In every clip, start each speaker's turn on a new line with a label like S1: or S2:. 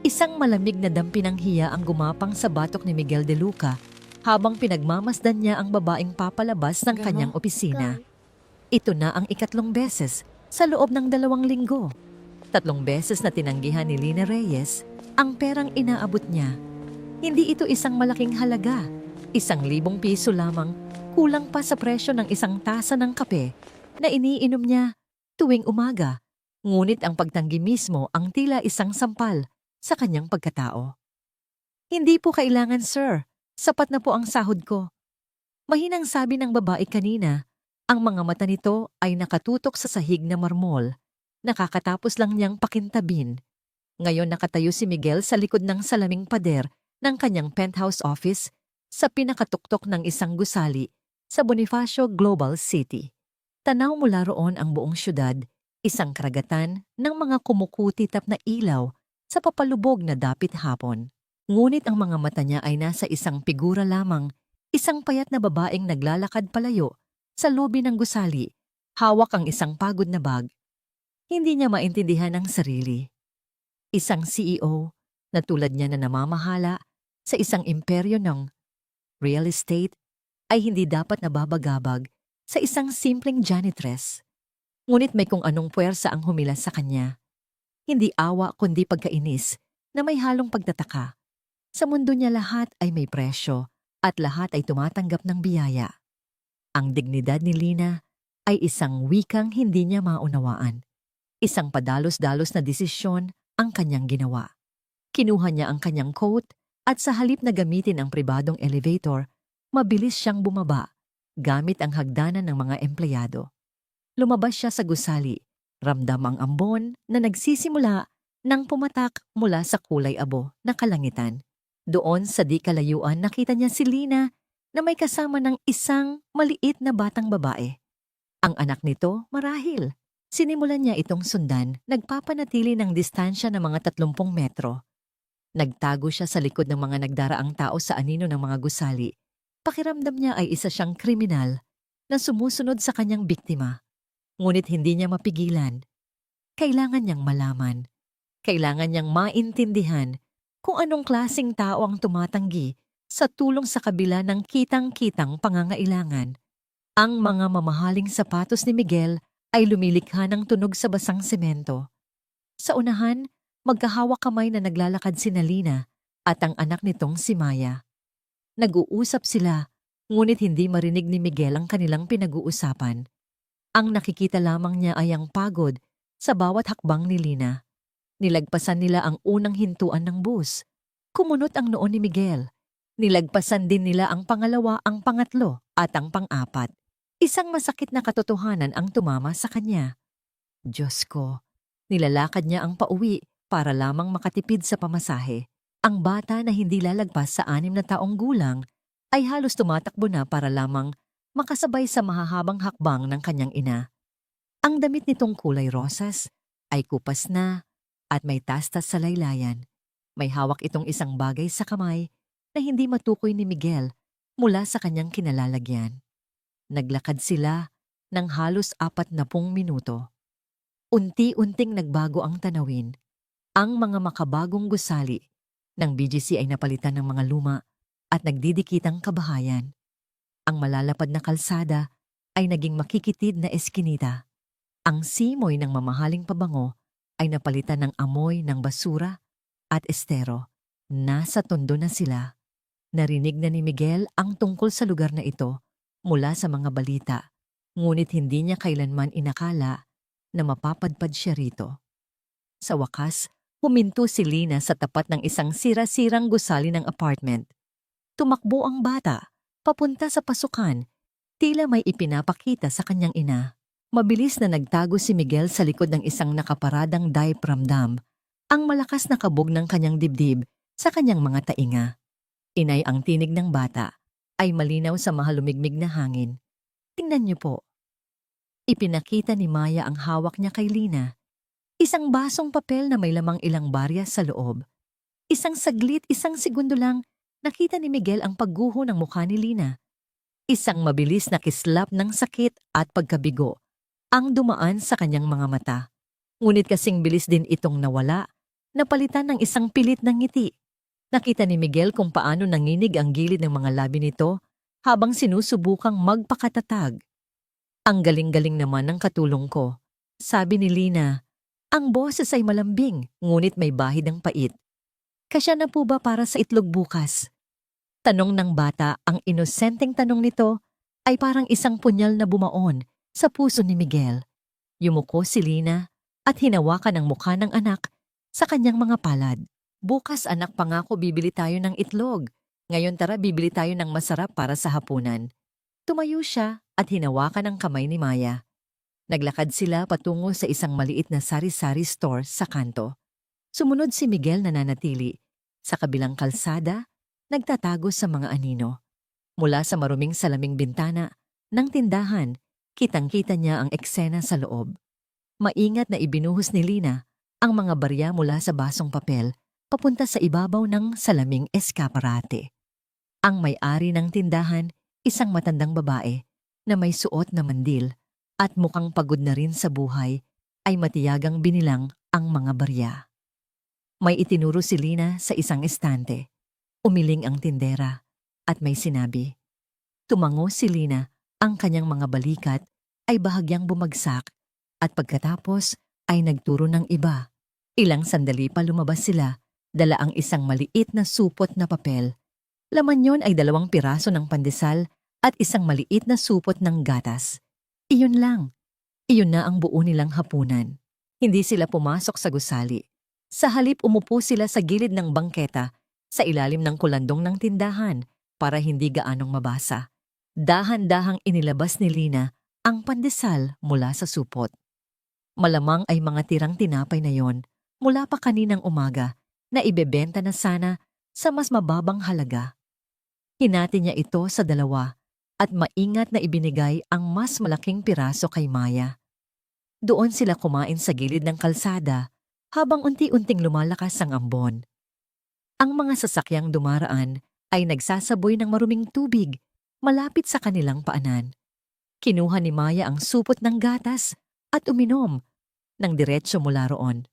S1: Isang malamig na dampi ng hiya ang gumapang sa batok ni Miguel de Luca habang pinagmamasdan niya ang babaeng papalabas ng kanyang opisina. Ito na ang ikatlong beses sa loob ng 2 linggo. 3 beses na tinanggihan ni Lina Reyes ang perang inaabot niya. Hindi ito isang malaking halaga. 1,000 piso lamang, kulang pa sa presyo ng isang tasa ng kape na iniinom niya tuwing umaga. Ngunit ang pagtanggi mismo ang tila isang sampal sa kanyang pagkatao. Hindi po kailangan, sir. Sapat na po ang sahod ko. Mahinang sabi ng babae kanina. Ang mga mata nito ay nakatutok sa sahig na marmol. Nakakatapos lang niyang pakintabin. Ngayon nakatayo si Miguel sa likod ng salaming pader ng kanyang penthouse office sa pinakatuktok ng isang gusali sa Bonifacio Global City. Tanaw mula roon ang buong syudad, isang karagatan ng mga kumukutitap na ilaw sa papalubog na dapit hapon. Ngunit ang mga mata niya ay nasa isang figura lamang, isang payat na babaeng naglalakad palayo sa lobi ng gusali, hawak ang isang pagod na bag. Hindi niya maintindihan ang sarili. Isang CEO na tulad niya na namamahala sa isang imperyo ng real estate ay hindi dapat nababagabag sa isang simpleng janitress. Ngunit may kung anong puwersa ang humilas sa kanya. Hindi awa kundi pagkainis na may halong pagtataka. Sa mundo niya lahat ay may presyo at lahat ay tumatanggap ng biyaya. Ang dignidad ni Lina ay isang wikang hindi niya maunawaan. Isang padalos-dalos na desisyon ang kanyang ginawa. Kinuha niya ang kanyang coat at sa halip na gamitin ang pribadong elevator, mabilis siyang bumaba gamit ang hagdanan ng mga empleyado. Lumabas siya sa gusali. Ramdam ang ambon na nagsisimula nang pumatak mula sa kulay abo na kalangitan. Doon sa di kalayuan nakita niya si Lina na may kasama ng isang maliit na batang babae. Ang anak nito marahil. Sinimulan niya itong sundan, nagpapanatili ng distansya ng mga 30 metro. Nagtago siya sa likod ng mga nagdaraang tao sa anino ng mga gusali. Pakiramdam niya ay isa siyang kriminal na sumusunod sa kanyang biktima. Ngunit hindi niya mapigilan. Kailangan niyang malaman. Kailangan niyang maintindihan kung anong klaseng tao ang tumatanggi sa tulong sa kabila ng kitang-kitang pangangailangan. Ang mga mamahaling sapatos ni Miguel ay lumilikha ng tunog sa basang semento. Sa unahan, magkahawak kamay na naglalakad si Lina at ang anak nitong si Maya. Nag-uusap sila, ngunit hindi marinig ni Miguel ang kanilang pinag-uusapan. Ang nakikita lamang niya ay ang pagod sa bawat hakbang ni Lina. Nilagpasan nila ang unang hintuan ng bus. Kumunot ang noon ni Miguel. Nilagpasan din nila ang pangalawa, ang pangatlo at ang pang-apat. Isang masakit na katotohanan ang tumama sa kanya. Diyos ko, nilalakad niya ang pauwi para lamang makatipid sa pamasahe. Ang bata na hindi lalagpas sa 6 na taong gulang ay halos tumatakbo na para lamang makasabay sa mahahabang hakbang ng kanyang ina. Ang damit nitong kulay rosas ay kupas na at may tastas sa laylayan. May hawak itong isang bagay sa kamay na hindi matukoy ni Miguel mula sa kanyang kinalalagyan. Naglakad sila ng halos 40 minuto. Unti-unting nagbago ang tanawin. Ang mga makabagong gusali ng BGC ay napalitan ng mga luma at nagdidikitang kabahayan. Ang malalapad na kalsada ay naging makikitid na eskinita. Ang simoy ng mamahaling pabango ay napalitan ng amoy ng basura at estero. Nasa tondo na sila. Narinig na ni Miguel ang tungkol sa lugar na ito mula sa mga balita, ngunit hindi niya kailanman inakala na mapapadpad siya rito. Sa wakas, huminto si Lina sa tapat ng isang sira-sirang gusali ng apartment. Tumakbo ang bata papunta sa pasukan, tila may ipinapakita sa kanyang ina. Mabilis na nagtago si Miguel sa likod ng isang nakaparadang diaphragm, ang malakas na kabog ng kanyang dibdib sa kanyang mga tainga. Inay ang tinig ng bata, ay malinaw sa mahalumigmig na hangin. Tingnan niyo po. Ipinakita ni Maya ang hawak niya kay Lina. Isang basong papel na may lamang ilang barya sa loob. Isang saglit, isang segundo lang, nakita ni Miguel ang pagguho ng mukha ni Lina. Isang mabilis na kislap ng sakit at pagkabigo ang dumaan sa kanyang mga mata. Ngunit kasing bilis din itong nawala napalitan ng isang pilit na ngiti. Nakita ni Miguel kung paano nanginig ang gilid ng mga labi nito habang sinusubukang magpakatatag. Ang galing-galing naman ng katulong ko. Sabi ni Lina, ang boses ay malambing, ngunit may bahid ng pait. Kasya na po ba para sa itlog bukas? Tanong ng bata, ang inosenteng tanong nito ay parang isang punyal na bumaon sa puso ni Miguel. Yumuko si Lina at hinawakan ang mukha ng anak sa kanyang mga palad. Bukas anak, pangako bibili tayo ng itlog. Ngayon tara, bibili tayo ng masarap para sa hapunan. Tumayo siya at hinawakan ang kamay ni Maya. Naglakad sila patungo sa isang maliit na sari-sari store sa kanto. Sumunod si Miguel na nanatili. Sa kabilang kalsada, nagtatago sa mga anino. Mula sa maruming salaming bintana ng tindahan, kitang-kita niya ang eksena sa loob. Maingat na ibinuhos ni Lina ang mga barya mula sa basong papel papunta sa ibabaw ng salaming eskaparate. Ang may-ari ng tindahan, isang matandang babae na may suot na mandil at mukhang pagod na rin sa buhay, ay matiyagang binilang ang mga barya. May itinuro si Lina sa isang estante. Umiling ang tindera at may sinabi. Tumango si Lina, ang kanyang mga balikat ay bahagyang bumagsak at pagkatapos ay nagturo ng iba. Ilang sandali pa lumabas sila, dala ang isang maliit na supot na papel. Laman yon ay 2 piraso ng pandesal at isang maliit na supot ng gatas. Iyon lang. Iyon na ang buo nilang hapunan. Hindi sila pumasok sa gusali. Sa halip umupo sila sa gilid ng bangketa sa ilalim ng kulandong ng tindahan para hindi gaanong mabasa. Dahan-dahang inilabas ni Lina ang pandesal mula sa supot. Malamang ay mga tirang tinapay na yon mula pa kaninang umaga na ibebenta na sana sa mas mababang halaga. Hinati niya ito sa 2 at maingat na ibinigay ang mas malaking piraso kay Maya. Doon sila kumain sa gilid ng kalsada habang unti-unting lumalakas ang ambon. Ang mga sasakyang dumaraan ay nagsasaboy ng maruming tubig malapit sa kanilang paanan. Kinuha ni Maya ang supot ng gatas at uminom ng diretso mula roon.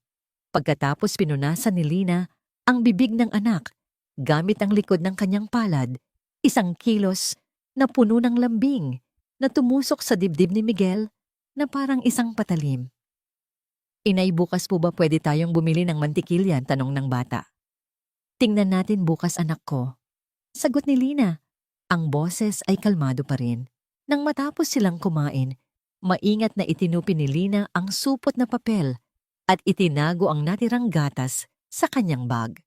S1: Pagkatapos pinunasan ni Lina ang bibig ng anak gamit ang likod ng kanyang palad, 1 kilos na puno ng lambing na tumusok sa dibdib ni Miguel na parang isang patalim. Inay, bukas po ba pwede tayong bumili ng mantikilyan? Tanong ng bata. Tingnan natin bukas anak ko. Sagot ni Lina. Ang boses ay kalmado pa rin. Nang matapos silang kumain, maingat na itinupi ni Lina ang supot na papel at itinago ang natirang gatas sa kanyang bag.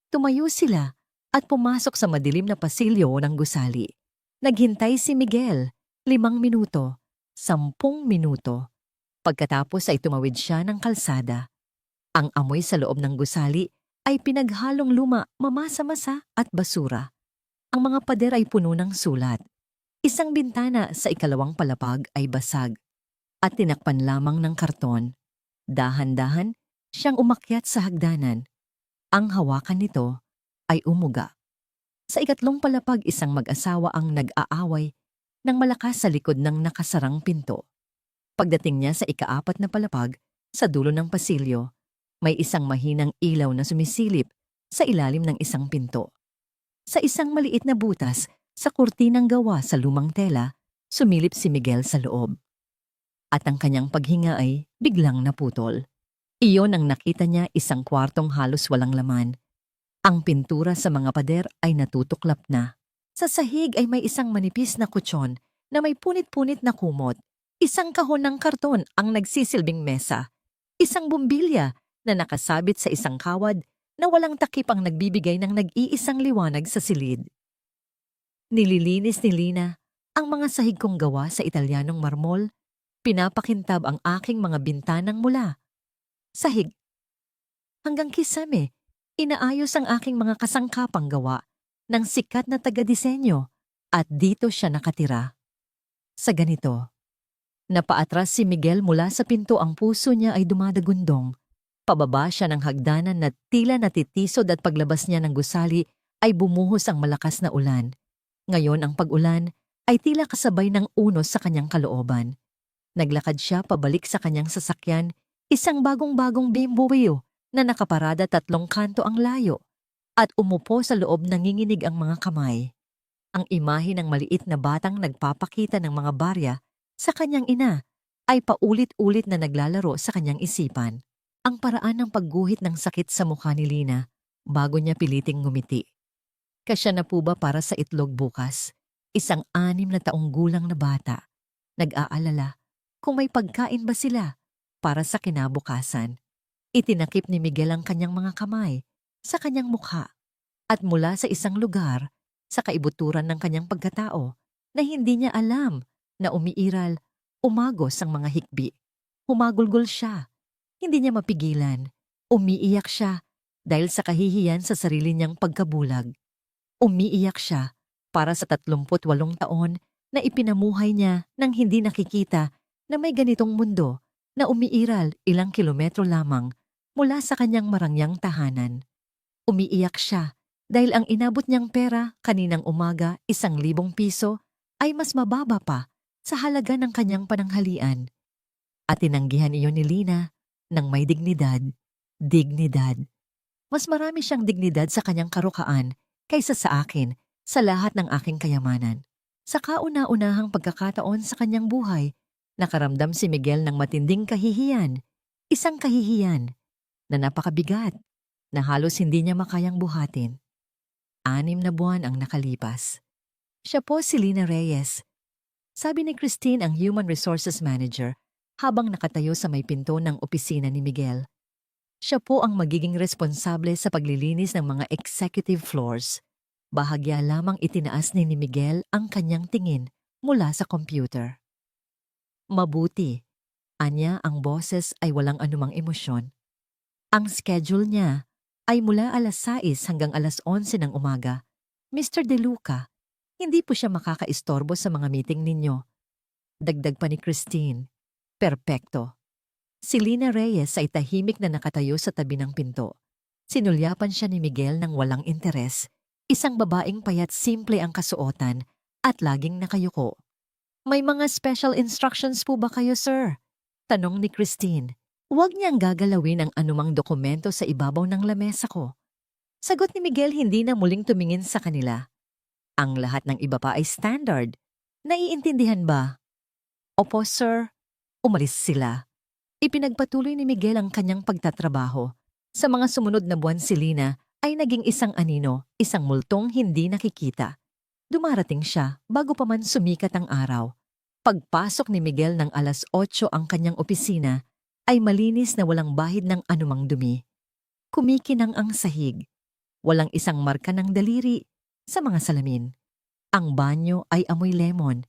S1: Tumayo sila at pumasok sa madilim na pasilyo ng gusali. Naghintay si Miguel, 5 minuto, 10 minuto. Pagkatapos ay tumawid siya ng kalsada. Ang amoy sa loob ng gusali ay pinaghalong luma, mamasa-masa at basura. Ang mga pader ay puno ng sulat. Isang bintana sa 2 palapag ay basag at tinakpan lamang ng karton. Dahan-dahan siyang umakyat sa hagdanan. Ang hawakan nito ay umuga. Sa 3 palapag, isang mag-asawa ang nag-aaway ng malakas sa likod ng nakasarang pinto. Pagdating niya sa 4 na palapag, sa dulo ng pasilyo, may isang mahinang ilaw na sumisilip sa ilalim ng isang pinto. Sa isang maliit na butas sa kurtinang gawa sa lumang tela, sumilip si Miguel sa loob. At ang kanyang paghinga ay biglang naputol. Iyon ang nakita niya, isang kwartong halos walang laman. Ang pintura sa mga pader ay natutuklap na. Sa sahig ay may isang manipis na kutsyon na may punit-punit na kumot. Isang kahon ng karton ang nagsisilbing mesa. Isang bumbilya na nakasabit sa isang kawad na walang takip ang nagbibigay ng nag-iisang liwanag sa silid. Nililinis ni Lina ang mga sahig kong gawa sa Italianong marmol. Pinapakintab ang aking mga bintanang mula. Sahig. Hanggang kisame, inaayos ang aking mga kasangkapang gawa ng sikat na taga-disenyo at dito siya nakatira. Sa ganito, napaatras si Miguel mula sa pinto, ang puso niya ay dumadagundong. Pababa siya ng hagdanan na tila natitisod at paglabas niya ng gusali ay bumuhos ang malakas na ulan. Ngayon ang pag-ulan ay tila kasabay ng unos sa kanyang kalooban. Naglakad siya pabalik sa kanyang sasakyan, isang bagong-bagong BMW na nakaparada 3 kanto ang layo at umupo sa loob nanginginig ang mga kamay. Ang imahe ng maliit na batang nagpapakita ng mga barya sa kanyang ina ay paulit-ulit na naglalaro sa kanyang isipan. Ang paraan ng pagguhit ng sakit sa mukha ni Lina bago niya piliting ngumiti. Kasya na po ba para sa itlog bukas? Isang 6 na taong gulang na bata. Nag-aalala kung may pagkain ba sila para sa kinabukasan. Itinakip ni Miguel ang kanyang mga kamay sa kanyang mukha at mula sa isang lugar sa kaibuturan ng kanyang pagkatao na hindi niya alam na umiiral, umagos ang mga hikbi. Humagulgol siya. Hindi niya mapigilan. Umiiyak siya dahil sa kahihiyan sa sarili niyang pagkabulag. Umiiyak siya para sa 38 taon na ipinamuhay niya nang hindi nakikita na may ganitong mundo na umiiral ilang kilometro lamang mula sa kanyang marangyang tahanan. Umiiyak siya dahil ang inabot niyang pera kaninang umaga, 1,000 piso, ay mas mababa pa sa halaga ng kanyang pananghalian. At tinanggihan iyon ni Lina ng may dignidad. Dignidad. Mas marami siyang dignidad sa kanyang karukaan kaysa sa akin sa lahat ng aking kayamanan. Sa kauna-unahang pagkakataon sa kanyang buhay, nakaramdam si Miguel ng matinding kahihiyan. Isang kahihiyan na napakabigat na halos hindi niya makayang buhatin. 6 na buwan ang nakalipas. Siya po si Lina Reyes. Sabi ni Christine, ang Human Resources Manager, habang nakatayo sa may pinto ng opisina ni Miguel. Siya po ang magiging responsable sa paglilinis ng mga executive floors. Bahagya lamang itinaas ni Miguel ang kanyang tingin mula sa computer. Mabuti. Anya, ang boses ay walang anumang emosyon. Ang schedule niya ay mula alas 6 hanggang alas 11 ng umaga. Mr. De Luca, hindi po siya makakaistorbo sa mga meeting ninyo. Dagdag pa ni Christine. Perpekto. Si Lina Reyes ay tahimik na nakatayo sa tabi ng pinto. Sinulyapan siya ni Miguel ng walang interes. Isang babaeng payat, simple ang kasuotan at laging nakayuko. May mga special instructions po ba kayo, sir? Tanong ni Christine. Huwag niyang gagalawin ang anumang dokumento sa ibabaw ng lamesa ko. Sagot ni Miguel, hindi na muling tumingin sa kanila. Ang lahat ng iba pa ay standard. Naiintindihan ba? Opo, sir. Umalis sila. Ipinagpatuloy ni Miguel ang kanyang pagtatrabaho. Sa mga sumunod na buwan si Lina ay naging isang anino, isang multong hindi nakikita. Dumarating siya bago pa man sumikat ang araw. Pagpasok ni Miguel ng alas 8 ang kanyang opisina, ay malinis na walang bahid ng anumang dumi. Kumikinang ang sahig. Walang isang marka ng daliri sa mga salamin. Ang banyo ay amoy lemon.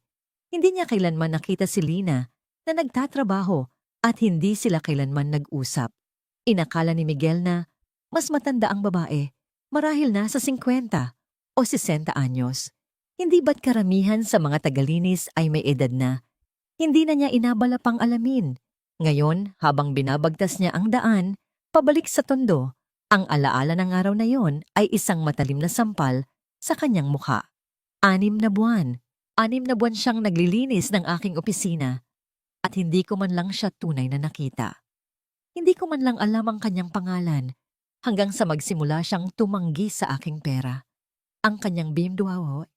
S1: Hindi niya kailanman nakita si Lina na nagtatrabaho at hindi sila kailanman nag-usap. Inakala ni Miguel na mas matanda ang babae, marahil na sa 50 o 60 anyos. Hindi ba't karamihan sa mga tagalinis ay may edad na? Hindi na niya inabala pang alamin. Ngayon, habang binabagtas niya ang daan, pabalik sa tondo, ang alaala ng araw na yon ay isang matalim na sampal sa kanyang mukha. 6 na buwan. 6 na buwan siyang naglilinis ng aking opisina at hindi ko man lang siya tunay na nakita. Hindi ko man lang alam ang kanyang pangalan hanggang sa magsimula siyang tumanggi sa aking pera. Ang kanyang BMW,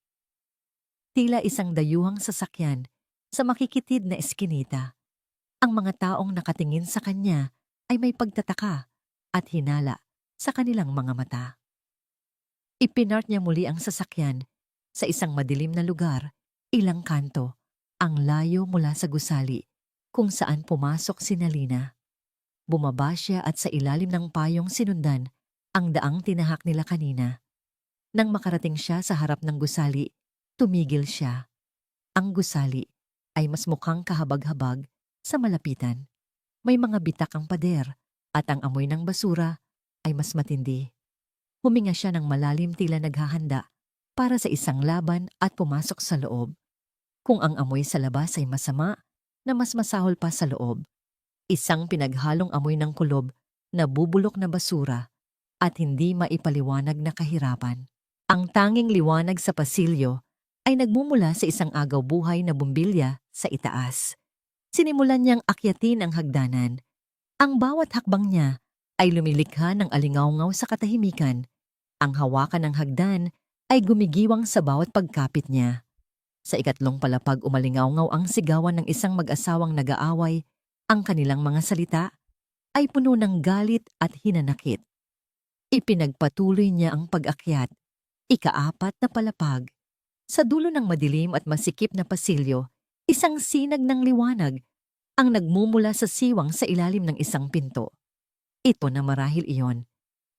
S1: tila isang dayuhang sasakyan sa makikitid na eskinita. Ang mga taong nakatingin sa kanya ay may pagtataka at hinala sa kanilang mga mata. Ipinart niya muli ang sasakyan sa isang madilim na lugar, ilang kanto, ang layo mula sa gusali kung saan pumasok si Lina. Bumaba siya at sa ilalim ng payong sinundan ang daang tinahak nila kanina. Nang makarating siya sa harap ng gusali, tumigil siya. Ang gusali ay mas mukhang kahabag-habag sa malapitan. May mga bitak ang pader at ang amoy ng basura ay mas matindi. Huminga siya ng malalim, tila naghahanda para sa isang laban at pumasok sa loob. Kung ang amoy sa labas ay masama, na mas masahol pa sa loob. Isang pinaghalong amoy ng kulob na bubulok na basura at hindi maipaliwanag na kahirapan. Ang tanging liwanag sa pasilyo ay nagmumula sa isang agaw buhay na bumbilya sa itaas. Sinimulan niyang akyatin ang hagdanan. Ang bawat hakbang niya ay lumilikha ng alingawngaw sa katahimikan. Ang hawakan ng hagdan ay gumigiwang sa bawat pagkapit niya. Sa ikatlong palapag umalingawngaw ang sigawan ng isang mag-asawang nag-aaway. Ang kanilang mga salita ay puno ng galit at hinanakit. Ipinagpatuloy niya ang pag-akyat. Ikaapat na palapag. Sa dulo ng madilim at masikip na pasilyo, isang sinag ng liwanag ang nagmumula sa siwang sa ilalim ng isang pinto. Ito na marahil iyon.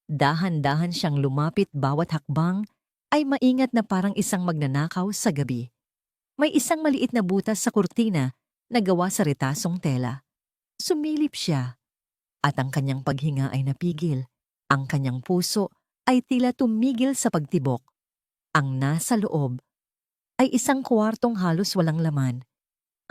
S1: Dahan-dahan siyang lumapit, bawat hakbang ay maingat na parang isang magnanakaw sa gabi. May isang maliit na butas sa kurtina na gawa sa retasong tela. Sumilip siya at ang kanyang paghinga ay napigil. Ang kanyang puso ay tila tumigil sa pagtibok. Ang nasa loob ay isang kwartong halos walang laman.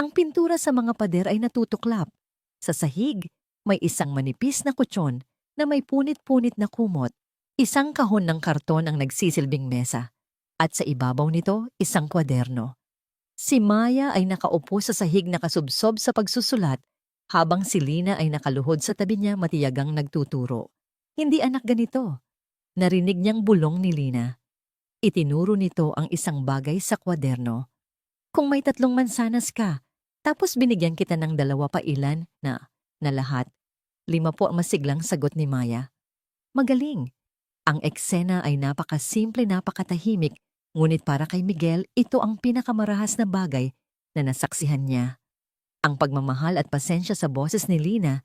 S1: Ang pintura sa mga pader ay natutuklap. Sa sahig, may isang manipis na kutsyon na may punit-punit na kumot. Isang kahon ng karton ang nagsisilbing mesa. At sa ibabaw nito, isang kwaderno. Si Maya ay nakaupo sa sahig na kasubsob sa pagsusulat, habang si Lina ay nakaluhod sa tabi niya matiyagang nagtuturo. Hindi anak ganito. Narinig niyang bulong ni Lina. Itinuro nito ang isang bagay sa kwaderno. Kung may 3 mansanas ka, tapos binigyan kita ng 2 pa ilan na lahat, 5 po ang masiglang sagot ni Maya. Magaling. Ang eksena ay napakasimple, napakatahimik, ngunit para kay Miguel, ito ang pinakamarahas na bagay na nasaksihan niya. Ang pagmamahal at pasensya sa boses ni Lina,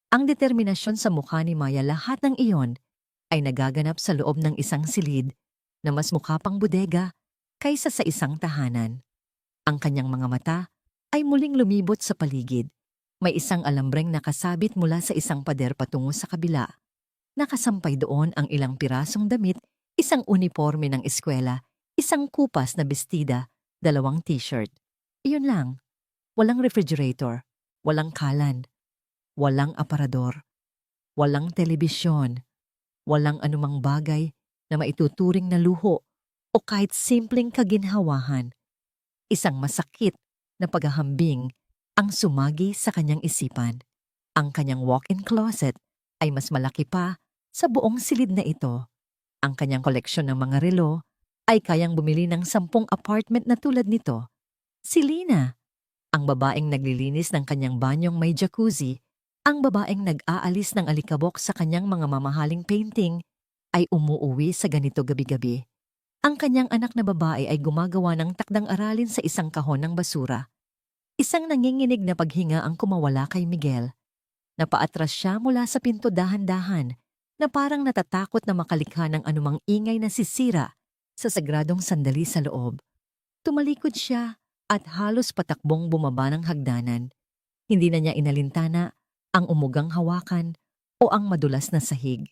S1: ang determinasyon sa mukha ni Maya, lahat ng iyon ay nagaganap sa loob ng isang silid na mas mukha pang bodega kaysa sa isang tahanan. Ang kanyang mga mata ay muling lumibot sa paligid. May isang alambreng nakasabit mula sa isang pader patungo sa kabila. Nakasampay doon ang ilang pirasong damit, isang uniforme ng eskwela, isang kupas na bestida, 2 t-shirt. Iyon lang. Walang refrigerator, walang kalan, walang aparador, walang telebisyon, walang anumang bagay na maituturing na luho o kahit simpleng kaginhawahan. Isang masakit na paghahambing ang sumagi sa kanyang isipan. Ang kanyang walk-in closet ay mas malaki pa sa buong silid na ito. Ang kanyang koleksyon ng mga relo ay kayang bumili ng 10 apartment na tulad nito. Si Lina, ang babaeng naglilinis ng kanyang banyong may jacuzzi, ang babaeng nag-aalis ng alikabok sa kanyang mga mamahaling painting, ay umuuwi sa ganito gabi-gabi. Ang kanyang anak na babae ay gumagawa ng takdang aralin sa isang kahon ng basura. Isang nanginginig na paghinga ang kumawala kay Miguel. Napaatras siya mula sa pinto dahan-dahan na parang natatakot na makalikha ng anumang ingay na sisira sa sagradong sandali sa loob. Tumalikod siya at halos patakbong bumaba ng hagdanan. Hindi na niya inalintana ang umugang hawakan o ang madulas na sahig.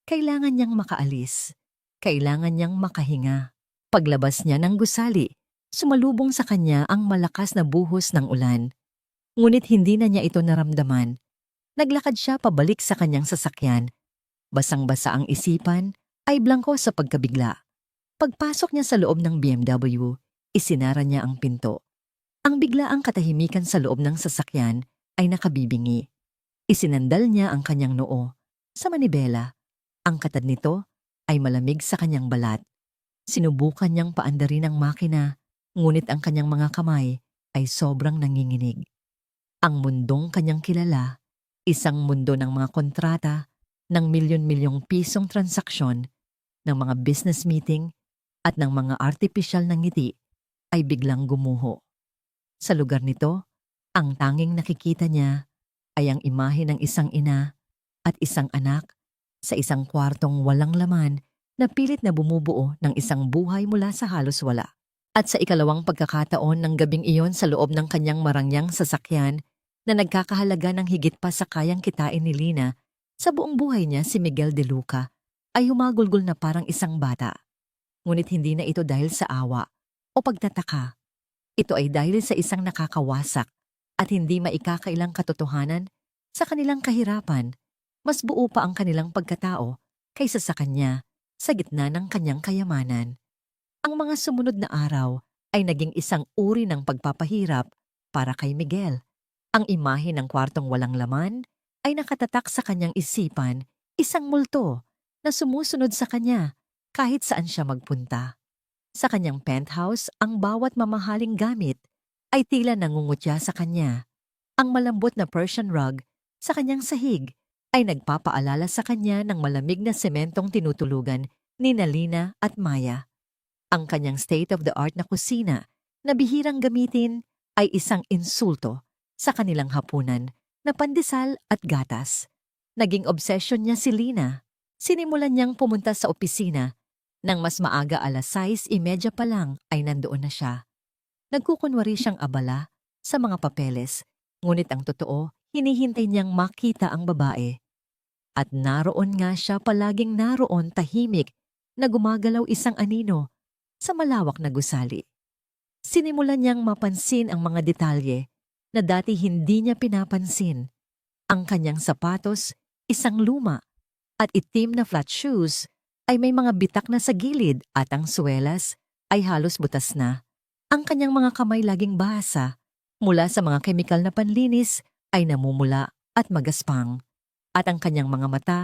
S1: Kailangan niyang makaalis. Kailangan niyang makahinga. Paglabas niya ng gusali, sumalubong sa kanya ang malakas na buhos ng ulan. Ngunit hindi na niya ito naramdaman. Naglakad siya pabalik sa kanyang sasakyan. Basang-basa ang isipan, ay blangko sa pagkabigla. Pagpasok niya sa loob ng BMW, isinara niya ang pinto. Ang biglaang katahimikan sa loob ng sasakyan ay nakabibingi. Isinandal niya ang kanyang noo sa manibela. Ang katad nito ay malamig sa kanyang balat. Sinubukan niyang paandarin ang makina, ngunit ang kanyang mga kamay ay sobrang nanginginig. Ang mundong kanyang kilala, isang mundo ng mga kontrata, ng milyon-milyong pisong transaksyon, ng mga business meeting, at ng mga artipisyal na ngiti, ay biglang gumuho. Sa lugar nito, ang tanging nakikita niya ay ang imahe ng isang ina at isang anak sa isang kwartong walang laman na pilit na bumubuo ng isang buhay mula sa halos wala. At sa ikalawang pagkakataon ng gabing iyon sa loob ng kanyang marangyang sasakyan na nagkakahalaga ng higit pa sa kayang kitain ni Lina, sa buong buhay niya si Miguel De Luca ay humagulgol na parang isang bata. Ngunit hindi na ito dahil sa awa o pagtataka. Ito ay dahil sa isang nakakawasak at hindi maikakailang katotohanan sa kanilang kahirapan. Mas buo pa ang kanilang pagkatao kaysa sa kanya sa gitna ng kanyang kayamanan. Ang mga sumunod na araw ay naging isang uri ng pagpapahirap para kay Miguel. Ang imahe ng kwartong walang laman, ay nakatatak sa kanyang isipan, isang multo na sumusunod sa kanya kahit saan siya magpunta. Sa kanyang penthouse, ang bawat mamahaling gamit ay tila nangungutya sa kanya. Ang malambot na Persian rug sa kanyang sahig ay nagpapaalala sa kanya ng malamig na sementong tinutulugan ni Nalina at Maya. Ang kanyang state-of-the-art na kusina na bihirang gamitin ay isang insulto sa kanilang hapunan na pandesal at gatas. Naging obsession niya si Lina. Sinimulan niyang pumunta sa opisina nang mas maaga 6:30 pa lang ay nandoon na siya. Nagkukunwari siyang abala sa mga papeles, ngunit ang totoo, hinihintay niyang makita ang babae. At naroon nga siya, palaging naroon, tahimik na gumagalaw isang anino sa malawak na gusali. Sinimulan niyang mapansin ang mga detalye na dati hindi niya pinapansin. Ang kanyang sapatos, isang luma, at itim na flat shoes ay may mga bitak na sa gilid at ang suwelas ay halos butas na. Ang kanyang mga kamay laging basa mula sa mga kemikal na panlinis ay namumula at magaspang. At ang kanyang mga mata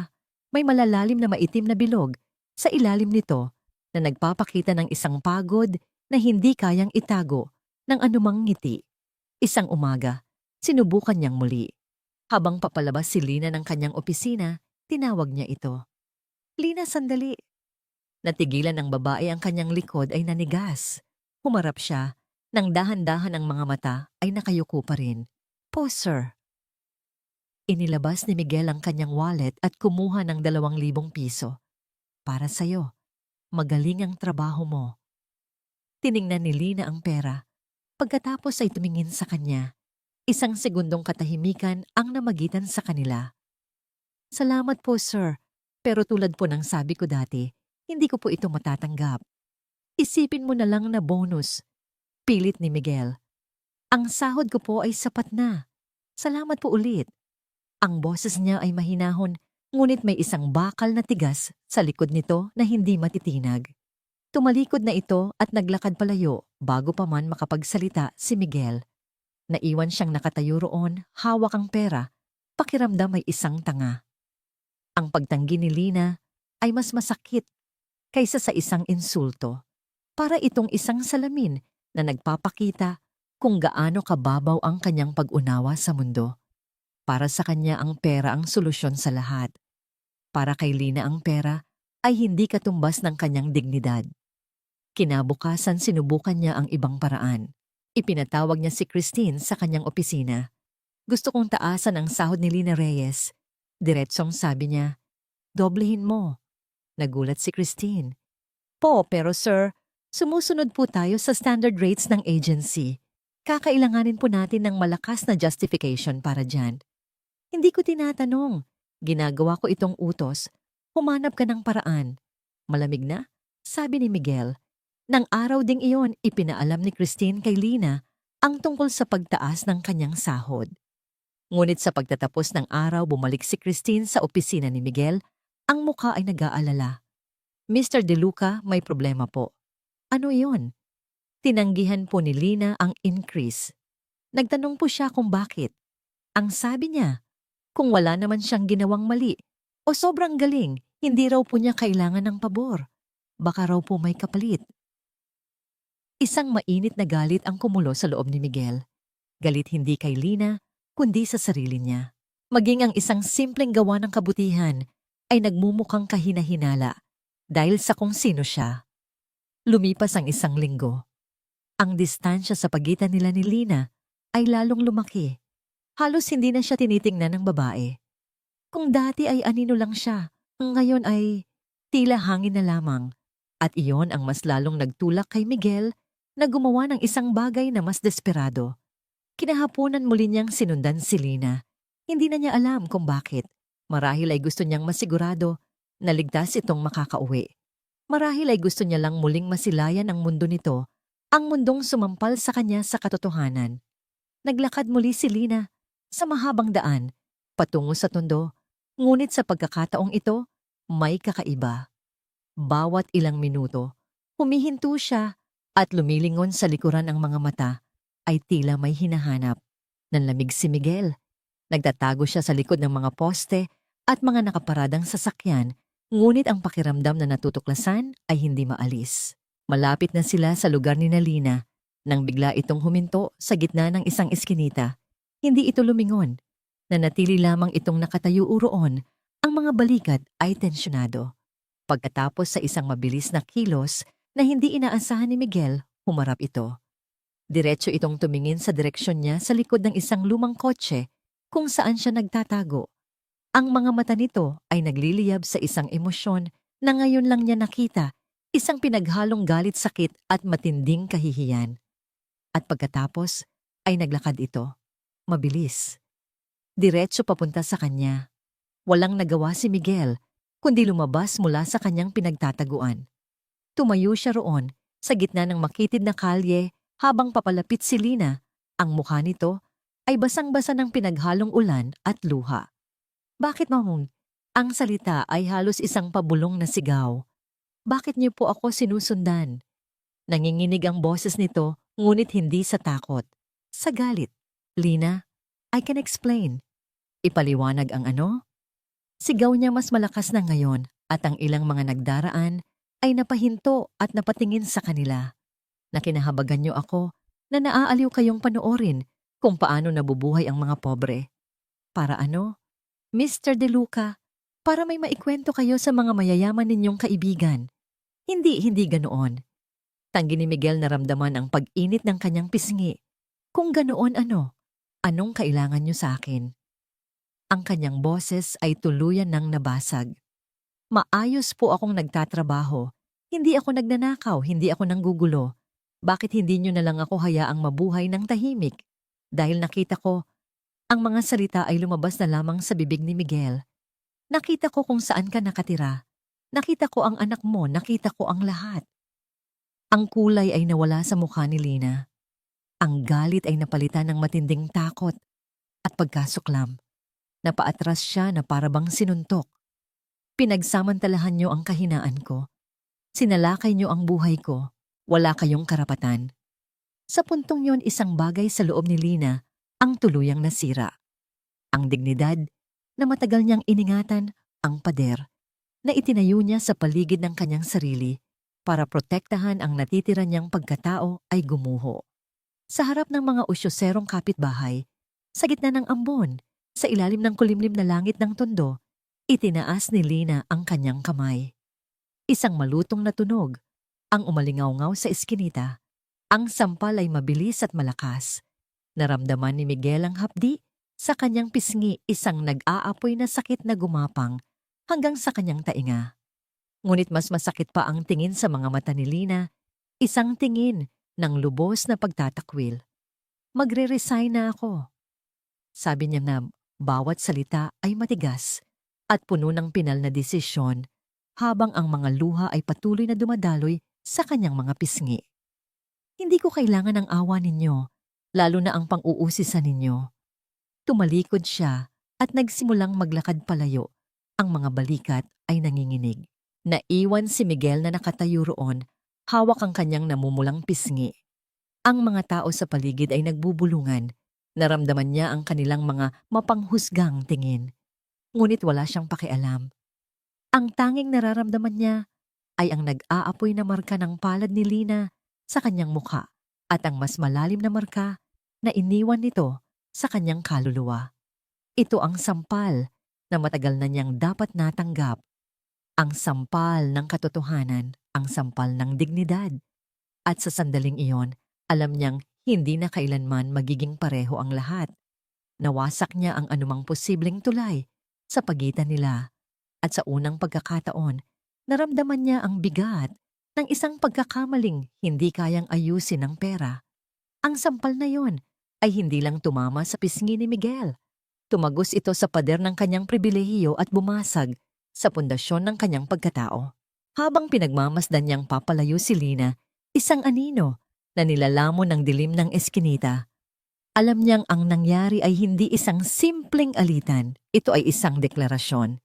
S1: may malalalim na maitim na bilog sa ilalim nito na nagpapakita ng isang pagod na hindi kayang itago ng anumang ngiti. Isang umaga, sinubukan niyang muli. Habang papalabas si Lina ng kanyang opisina, tinawag niya ito. Lina, sandali. Natigilan ng babae, ang kanyang likod ay nanigas. Humarap siya, nang dahan-dahan ang mga mata ay nakayuko pa rin. Po, sir. Inilabas ni Miguel ang kanyang wallet at kumuha ng 2,000 piso. Para sa'yo. Magaling ang trabaho mo. Tiningnan ni Lina ang pera. Pagkatapos ay tumingin sa kanya. Isang segundong katahimikan ang namagitan sa kanila. Salamat po, sir. Pero tulad po ng sabi ko dati, hindi ko po ito matatanggap. Isipin mo na lang na bonus. Pilit ni Miguel. Ang sahod ko po ay sapat na. Salamat po ulit. Ang boses niya ay mahinahon, ngunit may isang bakal na tigas sa likod nito na hindi matitinag. Tumalikod na ito at naglakad palayo bago pa man makapagsalita si Miguel. Naiwan siyang nakatayo roon, hawak ang pera, pakiramdam ay isang tanga. Ang pagtanggi ni Lina ay mas masakit kaysa sa isang insulto. Para itong isang salamin na nagpapakita kung gaano kababaw ang kanyang pag-unawa sa mundo. Para sa kanya ang pera ang solusyon sa lahat. Para kay Lina ang pera ay hindi katumbas ng kanyang dignidad. Kinabukasan sinubukan niya ang ibang paraan. Ipinatawag niya si Christine sa kanyang opisina. Gusto kong taasan ang sahod ni Lina Reyes. Diretsong sabi niya, doblehin mo. Nagulat si Christine. Po, pero sir, sumusunod po tayo sa standard rates ng agency. Kakailanganin po natin ng malakas na justification para dyan. Hindi ko tinatanong. Ginagawa ko itong utos. Humanap ka ng paraan. Malamig na? Sabi ni Miguel. Nang araw ding iyon, ipinaalam ni Christine kay Lina ang tungkol sa pagtaas ng kanyang sahod. Ngunit sa pagtatapos ng araw, bumalik si Christine sa opisina ni Miguel. Ang mukha ay nag-aalala. Mr. De Luca, may problema po. Ano iyon? Tinanggihan po ni Lina ang increase. Nagtanong po siya kung bakit. Ang sabi niya, kung wala naman siyang ginawang mali o sobrang galing, hindi raw po niya kailangan ng pabor. Baka raw po may kapalit. Isang mainit na galit ang kumulo sa loob ni Miguel. Galit hindi kay Lina, kundi sa sarili niya. Maging ang isang simpleng gawa ng kabutihan ay nagmumukhang kahina-hinala dahil sa kung sino siya. Lumipas ang 1 linggo. Ang distansya sa pagitan nila ni Lina ay lalong lumaki. Halos hindi na siya tinitingnan ng babae. Kung dati ay anino lang siya, ngayon ay tila hangin na lamang. At iyon ang mas lalong nagtulak kay Miguel na gumawa ng isang bagay na mas desperado. Kinahaponan muli niyang sinundan si Lina. Hindi na niya alam kung bakit. Marahil ay gusto niyang masigurado na ligtas itong makakauwi. Marahil ay gusto niya lang muling masilayan ang mundo nito, ang mundong sumampal sa kanya sa katotohanan. Naglakad muli si Lina sa mahabang daan, patungo sa tondo, ngunit sa pagkakataong ito, may kakaiba. Bawat ilang minuto, humihinto siya at lumilingon sa likuran ang mga mata ay tila may hinahanap. Nanlamig si Miguel. Nagtatago siya sa likod ng mga poste at mga nakaparadang sasakyan, ngunit ang pakiramdam na natutuklasan ay hindi maalis. Malapit na sila sa lugar ni Nalina nang bigla itong huminto sa gitna ng isang eskinita. Hindi ito lumingon. Nanatili lamang itong nakatayo roon. Ang mga balikat ay tensyonado. Pagkatapos sa isang mabilis na kilos na hindi inaasahan ni Miguel, humarap ito. Diretso itong tumingin sa direksyon niya sa likod ng isang lumang kotse kung saan siya nagtatago. Ang mga mata nito ay nagliliyab sa isang emosyon na ngayon lang niya nakita, isang pinaghalong galit, sakit at matinding kahihiyan. At pagkatapos ay naglakad ito. Mabilis. Diretso papunta sa kanya. Walang nagawa si Miguel, kundi lumabas mula sa kanyang pinagtataguan. Tumayo siya roon sa gitna ng makitid na kalye habang papalapit si Lina. Ang mukha nito ay basang-basa ng pinaghalong ulan at luha. Bakit, Mamong? Ang salita ay halos isang pabulong na sigaw. Bakit niyo po ako sinusundan? Nanginginig ang boses nito, ngunit hindi sa takot. Sa galit. Lina, I can explain. Ipaliwanag ang ano? Sigaw niya mas malakas na ngayon at ang ilang mga nagdaraan ay napahinto at napatingin sa kanila. Nakinahabagan niyo ako na naaaliw kayong panoorin kung paano nabubuhay ang mga pobre. Para ano? Mr. De Luca, para may maikwento kayo sa mga mayayaman ninyong kaibigan. Hindi ganoon. Tanggi ni Miguel naramdaman ang pag-init ng kanyang pisngi. Kung ganoon ano? Anong kailangan niyo sa akin? Ang kanyang boses ay tuluyan ng nabasag. Maayos po akong nagtatrabaho. Hindi ako nagnanakaw, hindi ako nanggugulo. Bakit hindi niyo na lang ako hayaang mabuhay ng tahimik? Dahil nakita ko, ang mga salita ay lumabas na lamang sa bibig ni Miguel. Nakita ko kung saan ka nakatira. Nakita ko ang anak mo, nakita ko ang lahat. Ang kulay ay nawala sa mukha ni Lina. Ang galit ay napalitan ng matinding takot at pagkasuklam. Napaatras siya na parabang sinuntok. Pinagsamantalahan niyo ang kahinaan ko. Sinalakay niyo ang buhay ko. Wala kayong karapatan. Sa puntong yon, isang bagay sa loob ni Lina ang tuluyang nasira. Ang dignidad na matagal niyang iningatan, ang pader na itinayo niya sa paligid ng kanyang sarili para protektahan ang natitira niyang pagkatao ay gumuho. Sa harap ng mga usyoserong kapitbahay, sa gitna ng ambon, sa ilalim ng kulimlim na langit ng tondo, itinaas ni Lina ang kanyang kamay. Isang malutong na tunog ang umalingaw-ngaw sa eskinita. Ang sampal ay mabilis at malakas. Naramdaman ni Miguel ang hapdi sa kanyang pisngi, isang nag-aapoy na sakit na gumapang hanggang sa kanyang tainga. Ngunit mas masakit pa ang tingin sa mga mata ni Lina, isang tingin ng lubos na pagtatakwil. Magre-resign na ako. Sabi niya na bawat salita ay matigas at puno ng pinal na desisyon habang ang mga luha ay patuloy na dumadaloy sa kanyang mga pisngi. Hindi ko kailangan ng awa ninyo, lalo na ang pang-uusisan ninyo. Tumalikod siya at nagsimulang maglakad palayo. Ang mga balikat ay nanginginig. Naiwan si Miguel na nakatayo roon, hawak ang kanyang namumulang pisngi. Ang mga tao sa paligid ay nagbubulungan. Naramdaman niya ang kanilang mga mapanghusgang tingin. Ngunit wala siyang pakialam. Ang tanging nararamdaman niya ay ang nag-aapoy na marka ng palad ni Lina sa kanyang mukha at ang mas malalim na marka na iniwan nito sa kanyang kaluluwa. Ito ang sampal na matagal na niyang dapat natanggap. Ang sampal ng katotohanan, ang sampal ng dignidad. At sa sandaling iyon, alam niyang hindi na kailanman magiging pareho ang lahat. Nawasak niya ang anumang posibleng tulay sa pagitan nila. At sa unang pagkakataon, naramdaman niya ang bigat ng isang pagkakamaling hindi kayang ayusin ng pera. Ang sampal na yon ay hindi lang tumama sa pisngi ni Miguel. Tumagos ito sa pader ng kanyang pribilehiyo at bumasag sa pundasyon ng kanyang pagkatao. Habang pinagmamasdan niyang papalayo si Lina, isang anino na nilalamon ng dilim ng eskinita. Alam niyang ang nangyari ay hindi isang simpleng alitan. Ito ay isang deklarasyon.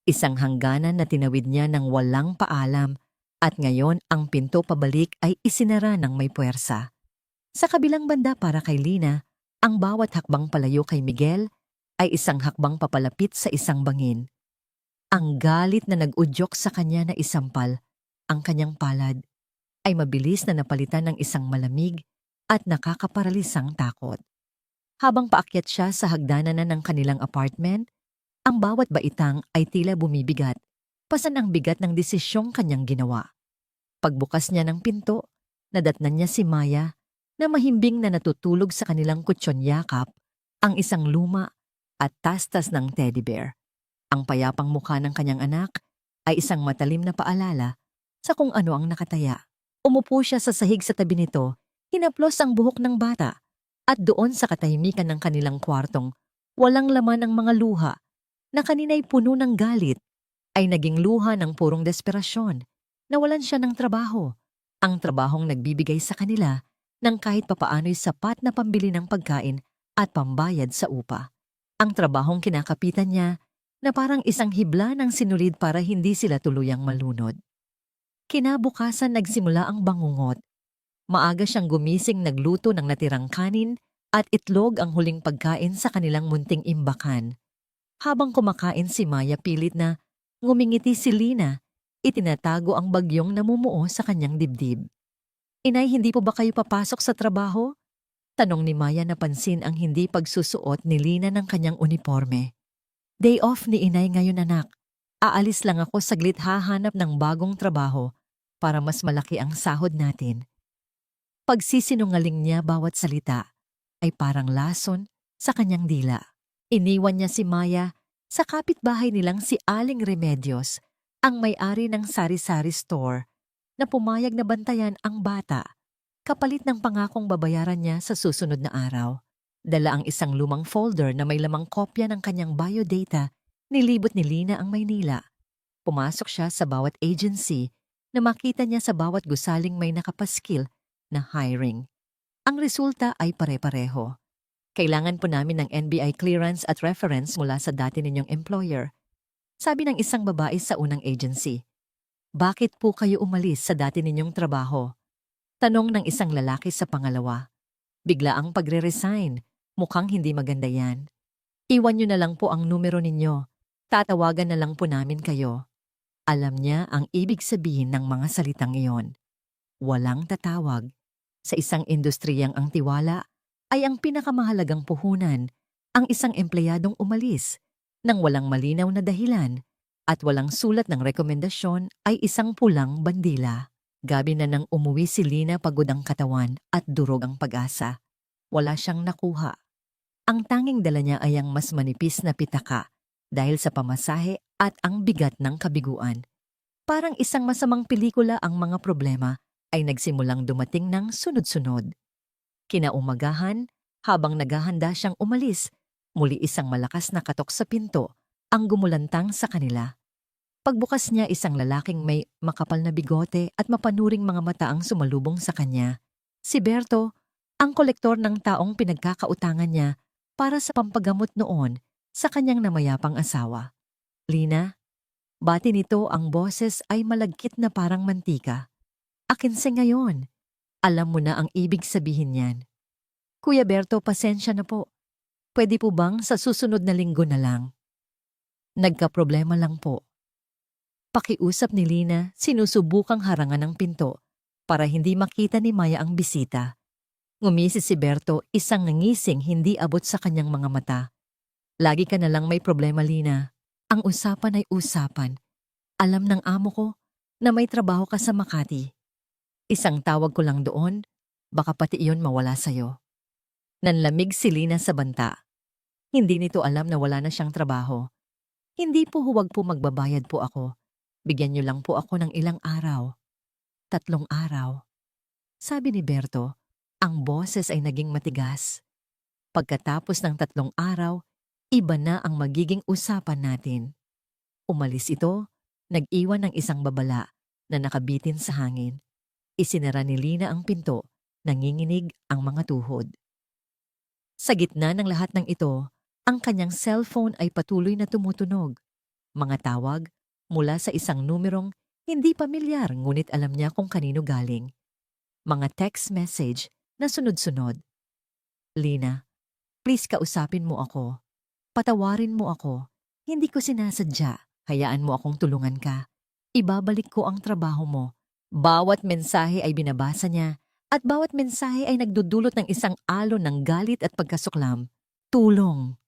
S1: Isang hangganan na tinawid niya ng walang paalam at ngayon ang pinto pabalik ay isinara ng may puwersa. Sa kabilang banda para kay Lina, ang bawat hakbang palayo kay Miguel ay isang hakbang papalapit sa isang bangin. Ang galit na nag-udyok sa kanya na isampal ang kanyang palad ay mabilis na napalitan ng isang malamig at nakakaparalisang takot. Habang paakyat siya sa hagdanan na ng kanilang apartment, ang bawat baitang ay tila bumibigat, pasan ang bigat ng desisyong kanyang ginawa. Pagbukas niya ng pinto, nadatnan niya si Maya na mahimbing na natutulog sa kanilang kutsyon yakap, ang isang luma at tastas ng teddy bear. Ang payapang mukha ng kanyang anak ay isang matalim na paalala sa kung ano ang nakataya. Umupo siya sa sahig sa tabi nito, hinaplos ang buhok ng bata, at doon sa katahimikan ng kanilang kwartong, walang laman ang mga luha na kanina'y puno ng galit, ay naging luha ng purong desperasyon. Nawalan siya ng trabaho, ang trabahong nagbibigay sa kanila ng kahit papaano'y sapat na pambili ng pagkain at pambayad sa upa. Ang trabahong kinakapitan niya na parang isang hibla ng sinulid para hindi sila tuluyang malunod. Kinabukasan nagsimula ang bangungot. Maaga siyang gumising, nagluto ng natirang kanin at itlog, ang huling pagkain sa kanilang munting imbakan. Habang kumakain si Maya, pilit na ngumingiti si Lina, itinatago ang bagyong namumuo sa kanyang dibdib. "Inay, hindi po ba kayo papasok sa trabaho?" Tanong ni Maya, napansin ang hindi pagsusuot ni Lina ng kanyang uniforme. "Day off ni Inay ngayon, anak. Aalis lang ako saglit, hahanap ng bagong trabaho para mas malaki ang sahod natin." Pagsisinungaling niya, bawat salita ay parang lason sa kanyang dila. Iniwan niya si Maya sa kapitbahay nilang si Aling Remedios, ang may-ari ng sari-sari store, na pumayag na bantayan ang bata, kapalit ng pangakong babayaran niya sa susunod na araw. Dala ang isang lumang folder na may lamang kopya ng kanyang biodata, nilibot ni Lina ang Maynila. Pumasok siya sa bawat agency na makita niya sa bawat gusaling may nakapaskil na hiring. Ang resulta ay pare-pareho. "Kailangan po namin ng NBI clearance at reference mula sa dati ninyong employer," sabi ng isang babae sa unang agency. "Bakit po kayo umalis sa dati ninyong trabaho?" tanong ng isang lalaki sa pangalawa. "Bigla ang pagre-resign. Mukhang hindi maganda yan. Iwan nyo na lang po ang numero ninyo. Tatawagan na lang po namin kayo." Alam niya ang ibig sabihin ng mga salitang iyon. Walang tatawag. Sa isang industriyang ang tiwala ay ang pinakamahalagang puhunan, ang isang empleyadong umalis nang walang malinaw na dahilan at walang sulat ng rekomendasyon ay isang pulang bandila. Gabi na nang umuwi si Lina, pagod ang katawan at durog ang pag-asa. Wala siyang nakuha. Ang tanging dala niya ay ang mas manipis na pitaka dahil sa pamasahe at ang bigat ng kabiguan. Parang isang masamang pelikula, ang mga problema ay nagsimulang dumating ng sunod-sunod. Kinaumagahan, habang naghahanda siyang umalis, muli isang malakas na katok sa pinto ang gumulantang sa kanila. Pagbukas niya, isang lalaking may makapal na bigote at mapanuring mga mata ang sumalubong sa kanya. Si Berto, ang kolektor ng taong pinagkakautangan niya para sa pampagamot noon sa kanyang namayapang asawa. "Lina," bati nito, ang boses ay malagkit na parang mantika. "Akinse ngayon. Alam mo na ang ibig sabihin niyan." "Kuya Berto, pasensya na po. Pwede po bang sa susunod na linggo na lang? Nagkaproblema lang po." Pakiusap ni Lina, sinusubukang harangan ng pinto para hindi makita ni Maya ang bisita. Ngumisi si Berto, isang nangising hindi abot sa kanyang mga mata. "Lagi ka na lang may problema, Lina. Ang usapan ay usapan. Alam ng amo ko na may trabaho ka sa Makati. Isang tawag ko lang doon, baka pati iyon mawala sa'yo." Nanlamig si Lina sa banta. Hindi nito alam na wala na siyang trabaho. "Hindi po, huwag po, magbabayad po ako. Bigyan niyo lang po ako ng ilang araw." "3 araw," sabi ni Berto. Ang boses ay naging matigas. "Pagkatapos ng 3 araw, iba na ang magiging usapan natin." Umalis ito, nag-iwan ng isang babala na nakabitin sa hangin. Isinara ni Lina ang pinto, nanginginig ang mga tuhod. Sa gitna ng lahat ng ito, ang kanyang cellphone ay patuloy na tumutunog. Mga tawag mula sa isang numerong hindi pamilyar, ngunit alam niya kung kanino galing. Mga text message na sunod-sunod. "Lina, please kausapin mo ako. Patawarin mo ako. Hindi ko sinasadya. Hayaan mo akong tulungan ka. Ibabalik ko ang trabaho mo. Bawat mensahe ay binabasa niya at bawat mensahe ay nagdudulot ng isang alon ng galit at pagkasuklam. Tulong.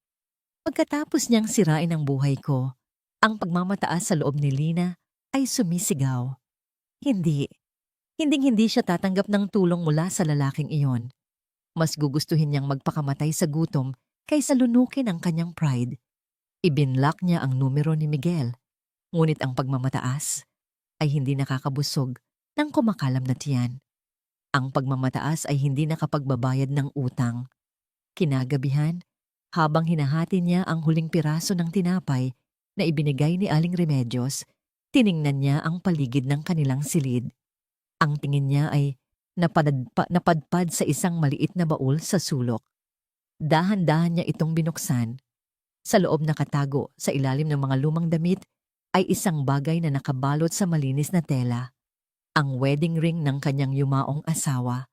S1: Pagkatapos niyang sirain ang buhay ko, ang pagmamataas sa loob ni Lina ay sumisigaw. Hindi. Hinding-hindi siya tatanggap ng tulong mula sa lalaking iyon. Mas gugustuhin niyang magpakamatay sa gutom kaysa lunukin ang kanyang pride. Ibinlock niya ang numero ni Miguel. Ngunit ang pagmamataas ay hindi nakakabusog ng kumakalam na tiyan. Ang pagmamataas ay hindi nakapagbabayad ng utang. Kinagabihan, habang hinahati niya ang huling piraso ng tinapay na ibinigay ni Aling Remedios, tiningnan niya ang paligid ng kanilang silid. Ang tingin niya ay napadpad sa isang maliit na baul sa sulok. Dahan-dahan niya itong binuksan. Sa loob nakatago sa ilalim ng mga lumang damit ay isang bagay na nakabalot sa malinis na tela. Ang wedding ring ng kanyang yumaong asawa.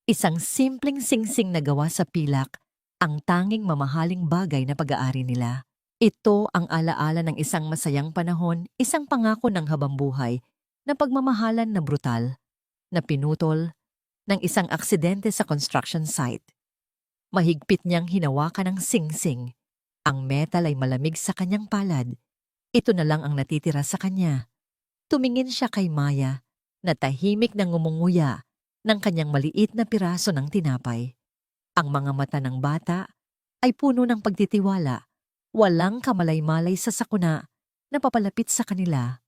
S1: Isang simpleng singsing na gawa sa pilak, ang tanging mamahaling bagay na pag-aari nila. Ito ang alaala ng isang masayang panahon, isang pangako ng habambuhay na pagmamahalan na brutal, na pinutol ng isang aksidente sa construction site. Mahigpit niyang hinawakan ang singsing. Ang metal ay malamig sa kanyang palad. Ito na lang ang natitira sa kanya. Tumingin siya kay Maya na tahimik na ngumunguya ng kanyang maliit na piraso ng tinapay. Ang mga mata ng bata ay puno ng pagtitiwala. Walang kamalay-malay sa sakuna na papalapit sa kanila.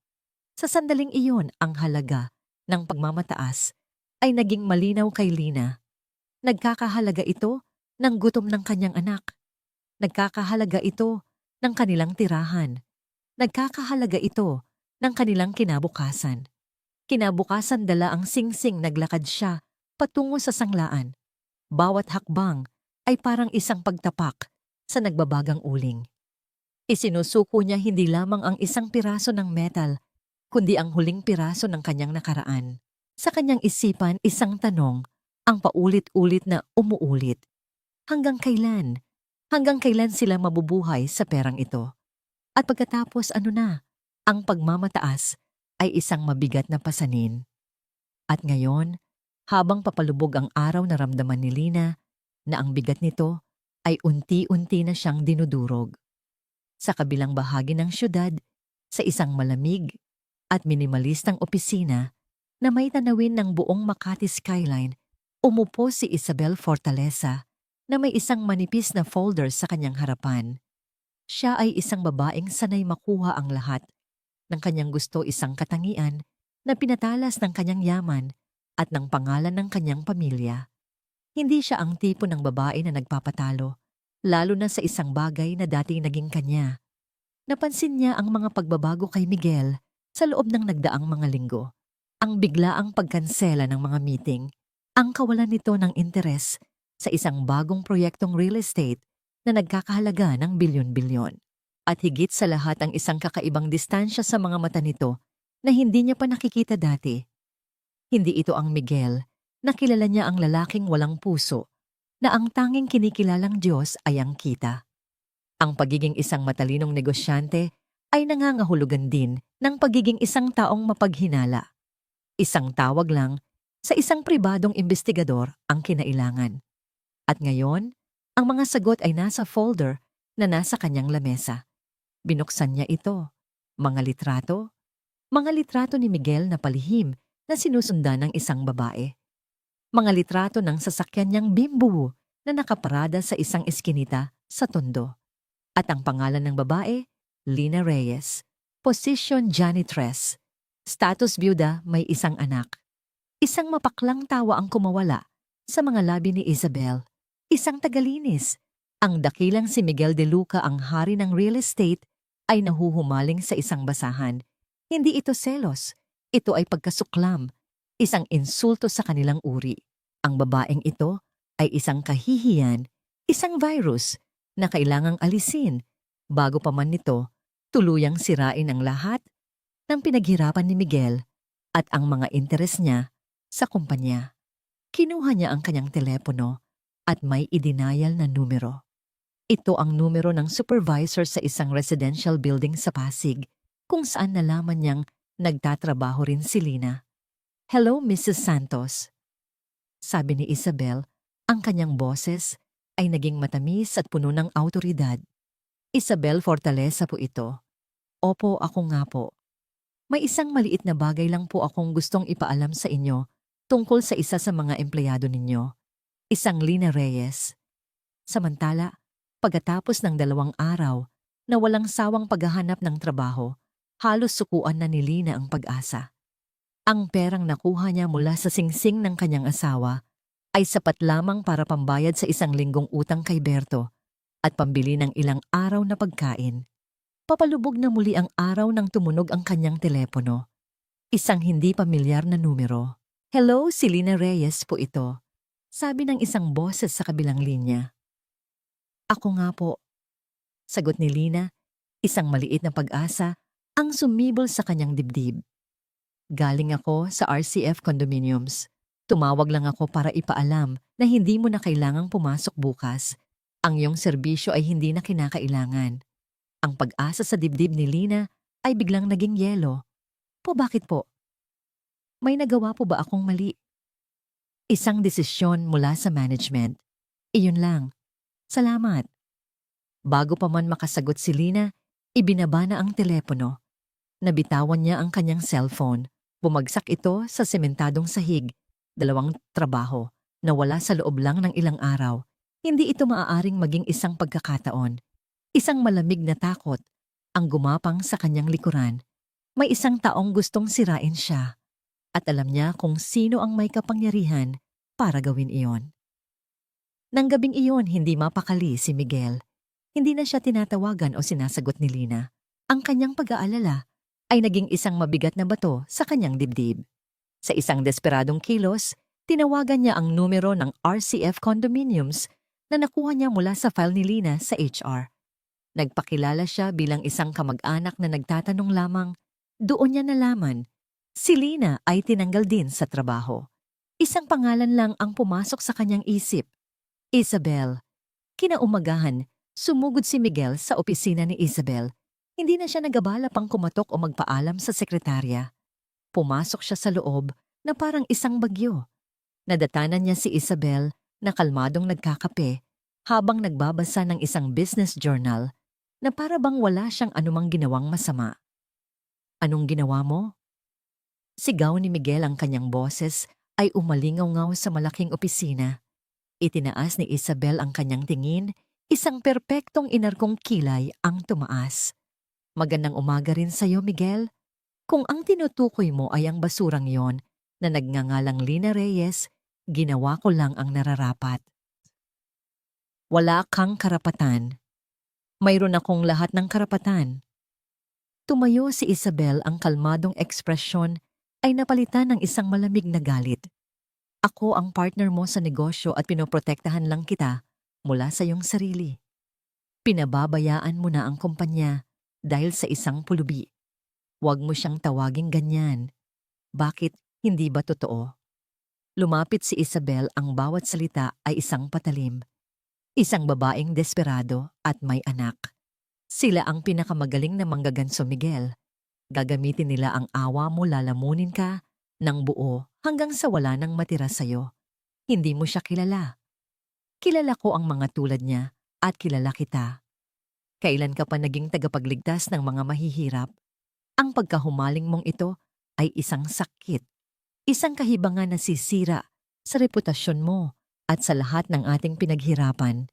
S1: Sa sandaling iyon, ang halaga ng pagmamataas ay naging malinaw kay Lina. Nagkakahalaga ito ng gutom ng kanyang anak. Nagkakahalaga ito ng kanilang tirahan. Nagkakahalaga ito ng kanilang kinabukasan. Kinabukasan dala ang singsing, naglakad siya patungo sa sanglaan. Bawat hakbang ay parang isang pagtapak sa nagbabagang uling. Isinusuko niya hindi lamang ang isang piraso ng metal, kundi ang huling piraso ng kanyang nakaraan. Sa kanyang isipan, isang tanong, ang paulit-ulit na umuulit. Hanggang kailan? Hanggang kailan sila mabubuhay sa perang ito? At pagkatapos ano na? Ang pagmamataas ay isang mabigat na pasanin. At ngayon, habang papalubog ang araw, naramdaman ni Lina na ang bigat nito ay unti-unti na siyang dinudurog. Sa kabilang bahagi ng syudad, sa isang malamig at minimalistang opisina na may tanawin ng buong Makati skyline, umupo si Isabel Fortaleza na may isang manipis na folder sa kanyang harapan. Siya ay isang babaeng sanay makuha ang lahat ng kanyang gusto, isang katangian na pinatalas ng kanyang yaman at ng pangalan ng kanyang pamilya. Hindi siya ang tipo ng babae na nagpapatalo, lalo na sa isang bagay na dating naging kanya. Napansin niya ang mga pagbabago kay Miguel sa loob ng nagdaang mga linggo. Ang biglaang pagkansela ng mga meeting, ang kawalan nito ng interes sa isang bagong proyektong real estate na nagkakahalaga ng bilyon-bilyon. At higit sa lahat ang isang kakaibang distansya sa mga mata nito na hindi niya pa nakikita dati. Hindi ito ang Miguel na kilala niya, ang lalaking walang puso na ang tanging kinikilalang Diyos ay ang kita. Ang pagiging isang matalinong negosyante ay nangangahulugan din ng pagiging isang taong mapaghinala. Isang tawag lang sa isang pribadong investigador ang kinailangan. At ngayon, ang mga sagot ay nasa folder na nasa kanyang lamesa. Binuksan niya ito. Mga litrato ni Miguel na palihim na sinusundan ng isang babae. Mga litrato ng sasakyan niyang Bimbo na nakaparada sa isang eskinita sa Tondo. At ang pangalan ng babae, Lina Reyes. Posisyon janitress. Status byuda, may isang anak. Isang mapaklang tawa ang kumawala sa mga labi ni Isabel. Isang tagalinis. Ang dakilang si Miguel de Luca, ang hari ng real estate, ay nahuhumaling sa isang basahan. Hindi ito selos. Ito ay pagkasuklam. Isang insulto sa kanilang uri. Ang babaeng ito ay isang kahihiyan, isang virus na kailangang alisin bago pa man nito tuluyang sirain ang lahat ng pinaghirapan ni Miguel at ang mga interes niya sa kumpanya. Kinuha niya ang kanyang telepono at may idinayal na numero. Ito ang numero ng supervisor sa isang residential building sa Pasig, kung saan nalaman niyang nagtatrabaho rin si Lina. "Hello, Mrs. Santos," sabi ni Isabel. Ang kanyang boses ay naging matamis at puno ng awtoridad. "Isabel Fortaleza po ito." "Opo, ako nga po. May isang maliit na bagay lang po akong gustong ipaalam sa inyo tungkol sa isa sa mga empleyado ninyo, isang Lina Reyes." Samantala, pagkatapos ng 2 araw na walang sawang paghahanap ng trabaho, halos sukuan na ni Lina ang pag-asa. Ang perang nakuha niya mula sa singsing ng kanyang asawa ay sapat lamang para pambayad sa 1 linggong utang kay Berto at pambili ng ilang araw na pagkain. Papalubog na muli ang araw nang tumunog ang kanyang telepono. Isang hindi pamilyar na numero. "Hello, si Lina Reyes po ito," sabi ng isang boses sa kabilang linya. "Ako nga po," sagot ni Lina, isang maliit na pag-asa ang sumibol sa kanyang dibdib. "Galing ako sa RCF Condominiums. Tumawag lang ako para ipaalam na hindi mo na kailangang pumasok bukas. Ang iyong serbisyo ay hindi na kinakailangan." Ang pag-asa sa dibdib ni Lina ay biglang naging yelo. Bakit po? May nagawa po ba akong mali?" "Isang desisyon mula sa management. Iyon lang. Salamat." Bago pa man makasagot si Lina, ibinaba na ang telepono. Nabitawan niya ang kanyang cellphone. Bumagsak ito sa sementadong sahig. 2 trabaho na wala sa loob lang ng ilang araw. Hindi ito maaaring maging isang pagkakataon. Isang malamig na takot ang gumapang sa kanyang likuran. May isang taong gustong sirain siya at alam niya kung sino ang may kapangyarihan para gawin iyon. Nang gabing iyon, hindi mapakali si Miguel. Hindi na siya tinatawagan o sinasagot ni Lina. Ang kanyang pag-aalala ay naging isang mabigat na bato sa kanyang dibdib. Sa isang desperadong kilos, tinawagan niya ang numero ng RCF Condominiums na nakuha niya mula sa file ni Lina sa HR. Nagpakilala siya bilang isang kamag-anak na nagtatanong lamang. Doon niya nalaman, si Lina ay tinanggal din sa trabaho. Isang pangalan lang ang pumasok sa kanyang isip: Isabel. Kinaumagahan, sumugod si Miguel sa opisina ni Isabel. Hindi na siya nagabala pang kumatok o magpaalam sa sekretarya. Pumasok siya sa loob na parang isang bagyo. Nadatanan niya si Isabel na kalmadong nagkakape habang nagbabasa ng isang business journal na para bang wala siyang anumang ginawang masama. "Anong ginawa mo?" Sigaw ni Miguel. Ang kanyang boses ay umalingaw-ngaw sa malaking opisina. Itinaas ni Isabel ang kanyang tingin, isang perpektong inarkong kilay ang tumaas. "Magandang umaga rin sa'yo, Miguel. Kung ang tinutukoy mo ay ang basurang yon na nagngangalang Lina Reyes, ginawa ko lang ang nararapat. Wala kang karapatan. Mayroon akong lahat ng karapatan." Tumayo si Isabel. Ang kalmadong ekspresyon ay napalitan ng isang malamig na galit. "Ako ang partner mo sa negosyo at pinoprotektahan lang kita mula sa iyong sarili. Pinababayaan mo na ang kumpanya dahil sa isang pulubi. Huwag mo siyang tawaging ganyan. Bakit, hindi ba totoo?" Lumapit si Isabel. Ang bawat salita ay isang patalim. Isang babaeng desperado at may anak. Sila ang pinakamagaling na manggaganso, Miguel. Gagamitin nila ang awa mo, lalamunin ka ng buo hanggang sa wala nang matira sa'yo. Hindi mo siya kilala. Kilala ko ang mga tulad niya at kilala kita. Kailan ka pa naging tagapagligtas ng mga mahihirap? Ang pagkahumaling mong ito ay isang sakit, isang kahibangan na sisira sa reputasyon mo at sa lahat ng ating pinaghirapan.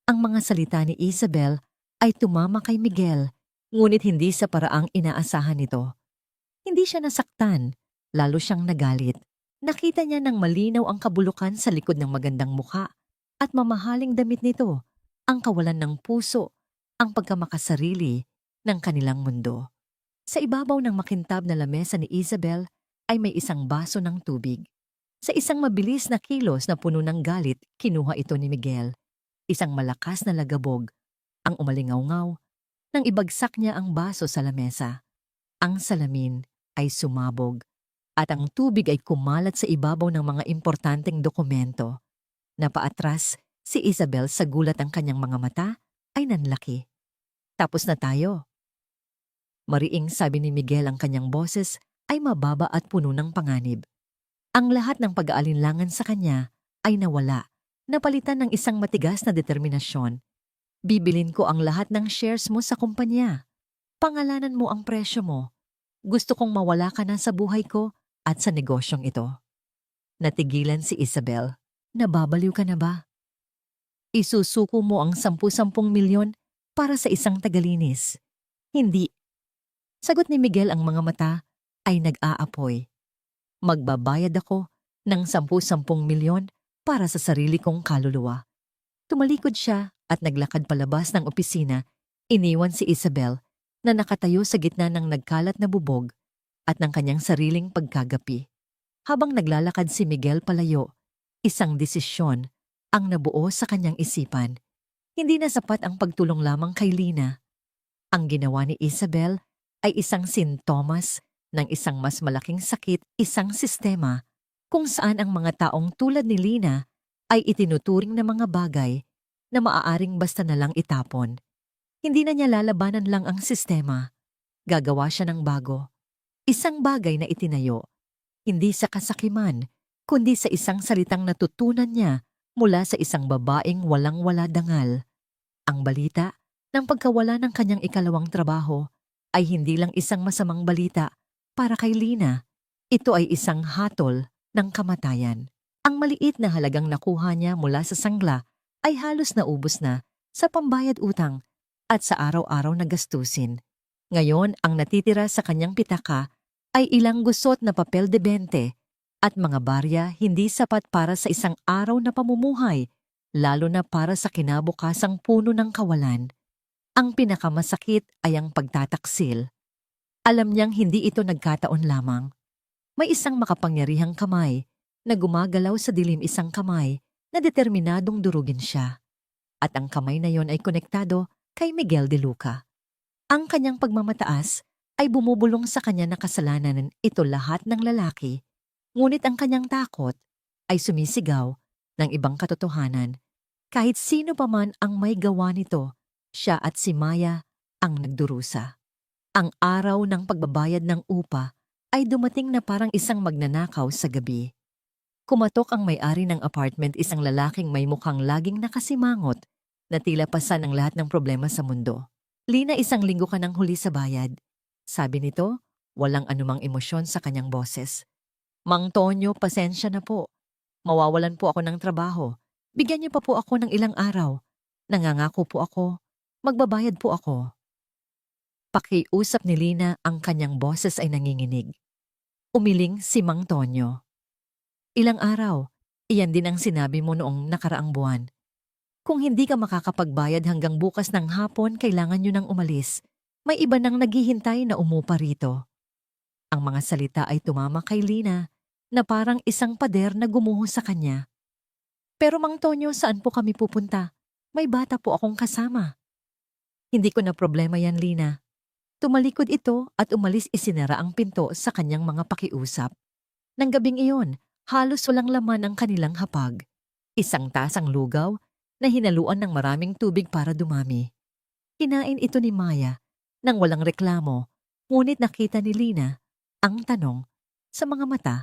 S1: Ang mga salita ni Isabel ay tumama kay Miguel, ngunit hindi sa paraang inaasahan nito. Hindi siya nasaktan, lalo siyang nagalit. Nakita niya ng malinaw ang kabulukan sa likod ng magandang mukha at mamahaling damit nito, ang kawalan ng puso, ang pagkamakasarili ng kanilang mundo. Sa ibabaw ng makintab na lamesa ni Isabel ay may isang baso ng tubig. Sa isang mabilis na kilos na puno ng galit, kinuha ito ni Miguel. Isang malakas na lagabog ang umalingaw-ngaw nang ibagsak niya ang baso sa lamesa. Ang salamin ay sumabog at ang tubig ay kumalat sa ibabaw ng mga importanteng dokumento. Napaatras Si Isabel sa gulat ang kanyang mga mata ay nanlaki. Tapos na tayo. Mariing sabi ni Miguel ang kanyang boses ay mababa at puno ng panganib. Ang lahat ng pag-aalinlangan sa kanya ay nawala, napalitan ng isang matigas na determinasyon. Bibilin ko ang lahat ng shares mo sa kumpanya. Pangalanan mo ang presyo mo. Gusto kong mawala ka na sa buhay ko at sa negosyong ito. Natigilan si Isabel. Nababaliw ka na ba? Isusuko mo ang 10-10 milyon para sa isang tagalinis. Hindi. Sagot ni Miguel, ang mga mata ay nag-aapoy. Magbabayad ako ng 10-10 milyon para sa sarili kong kaluluwa. Tumalikod siya at naglakad palabas ng opisina. Iniwan si Isabel na nakatayo sa gitna ng nagkalat na bubog at ng kanyang sariling pagkagapi. Habang naglalakad si Miguel palayo, isang desisyon ang nabuo sa kanyang isipan. Hindi na sapat ang pagtulong lamang kay Lina. Ang ginawa ni Isabel ay isang sintomas ng isang mas malaking sakit, isang sistema kung saan ang mga taong tulad ni Lina ay itinuturing na mga bagay na maaaring basta na lang itapon. Hindi na niya lalabanan lang ang sistema. Gagawa siya ng bago. Isang bagay na itinayo, hindi sa kasakiman, kundi sa isang salitang natutunan niya mula sa isang babaeng walang-wala dangal. Ang balita ng pagkawala ng kanyang ikalawang trabaho ay hindi lang isang masamang balita para kay Lina. Ito ay isang hatol ng kamatayan. Ang maliit na halagang nakuha niya mula sa sangla ay halos naubos na sa pambayad utang at sa araw-araw na gastusin. Ngayon, ang natitira sa kanyang pitaka ay ilang gusot na papel de 20 at mga barya hindi sapat para sa isang araw na pamumuhay, lalo na para sa kinabukasang puno ng kawalan. Ang pinakamasakit ay ang pagtataksil. Alam niyang hindi ito nagkataon lamang. May isang makapangyarihang kamay na gumagalaw sa dilim, isang kamay na determinadong durugin siya. At ang kamay na yon ay konektado kay Miguel de Luca. Ang kanyang pagmamataas ay bumubulong sa kanya na kasalanan ito lahat ng lalaki, ngunit ang kanyang takot ay sumisigaw ng ibang katotohanan. Kahit sino pa man ang may gawa nito, siya at si Maya ang nagdurusa. Ang araw ng pagbabayad ng upa ay dumating na parang isang magnanakaw sa gabi. Kumatok ang may-ari ng apartment, isang lalaking may mukhang laging nakasimangot na tila pasan ang lahat ng problema sa mundo. Lina, 1 linggo ka nang huli sa bayad. Sabi nito, walang anumang emosyon sa kanyang boses. Mang Tonyo, pasensya na po. Mawawalan po ako ng trabaho. Bigyan niyo pa po ako ng ilang araw. Nangangako po ako. Magbabayad po ako. Pakiusap ni Lina, ang kanyang boses ay nanginginig. Umiling si Mang Tonyo. Ilang araw, iyan din ang sinabi mo noong nakaraang buwan. Kung hindi ka makakapagbayad hanggang bukas ng hapon, kailangan nyo nang umalis. May iba nang naghihintay na umupa rito. Ang mga salita ay tumama kay Lina na parang isang pader na gumuho sa kanya. Pero Mang Tonyo, saan po kami pupunta? May bata po akong kasama. Hindi ko na problema yan, Lina. Tumalikod ito at umalis, isinara ang pinto sa kanyang mga pakiusap. Nang gabing iyon, halos walang laman ang kanilang hapag. Isang tasang lugaw na hinaluan ng maraming tubig para dumami. Kinain ito ni Maya nang walang reklamo, ngunit nakita ni Lina ang tanong sa mga mata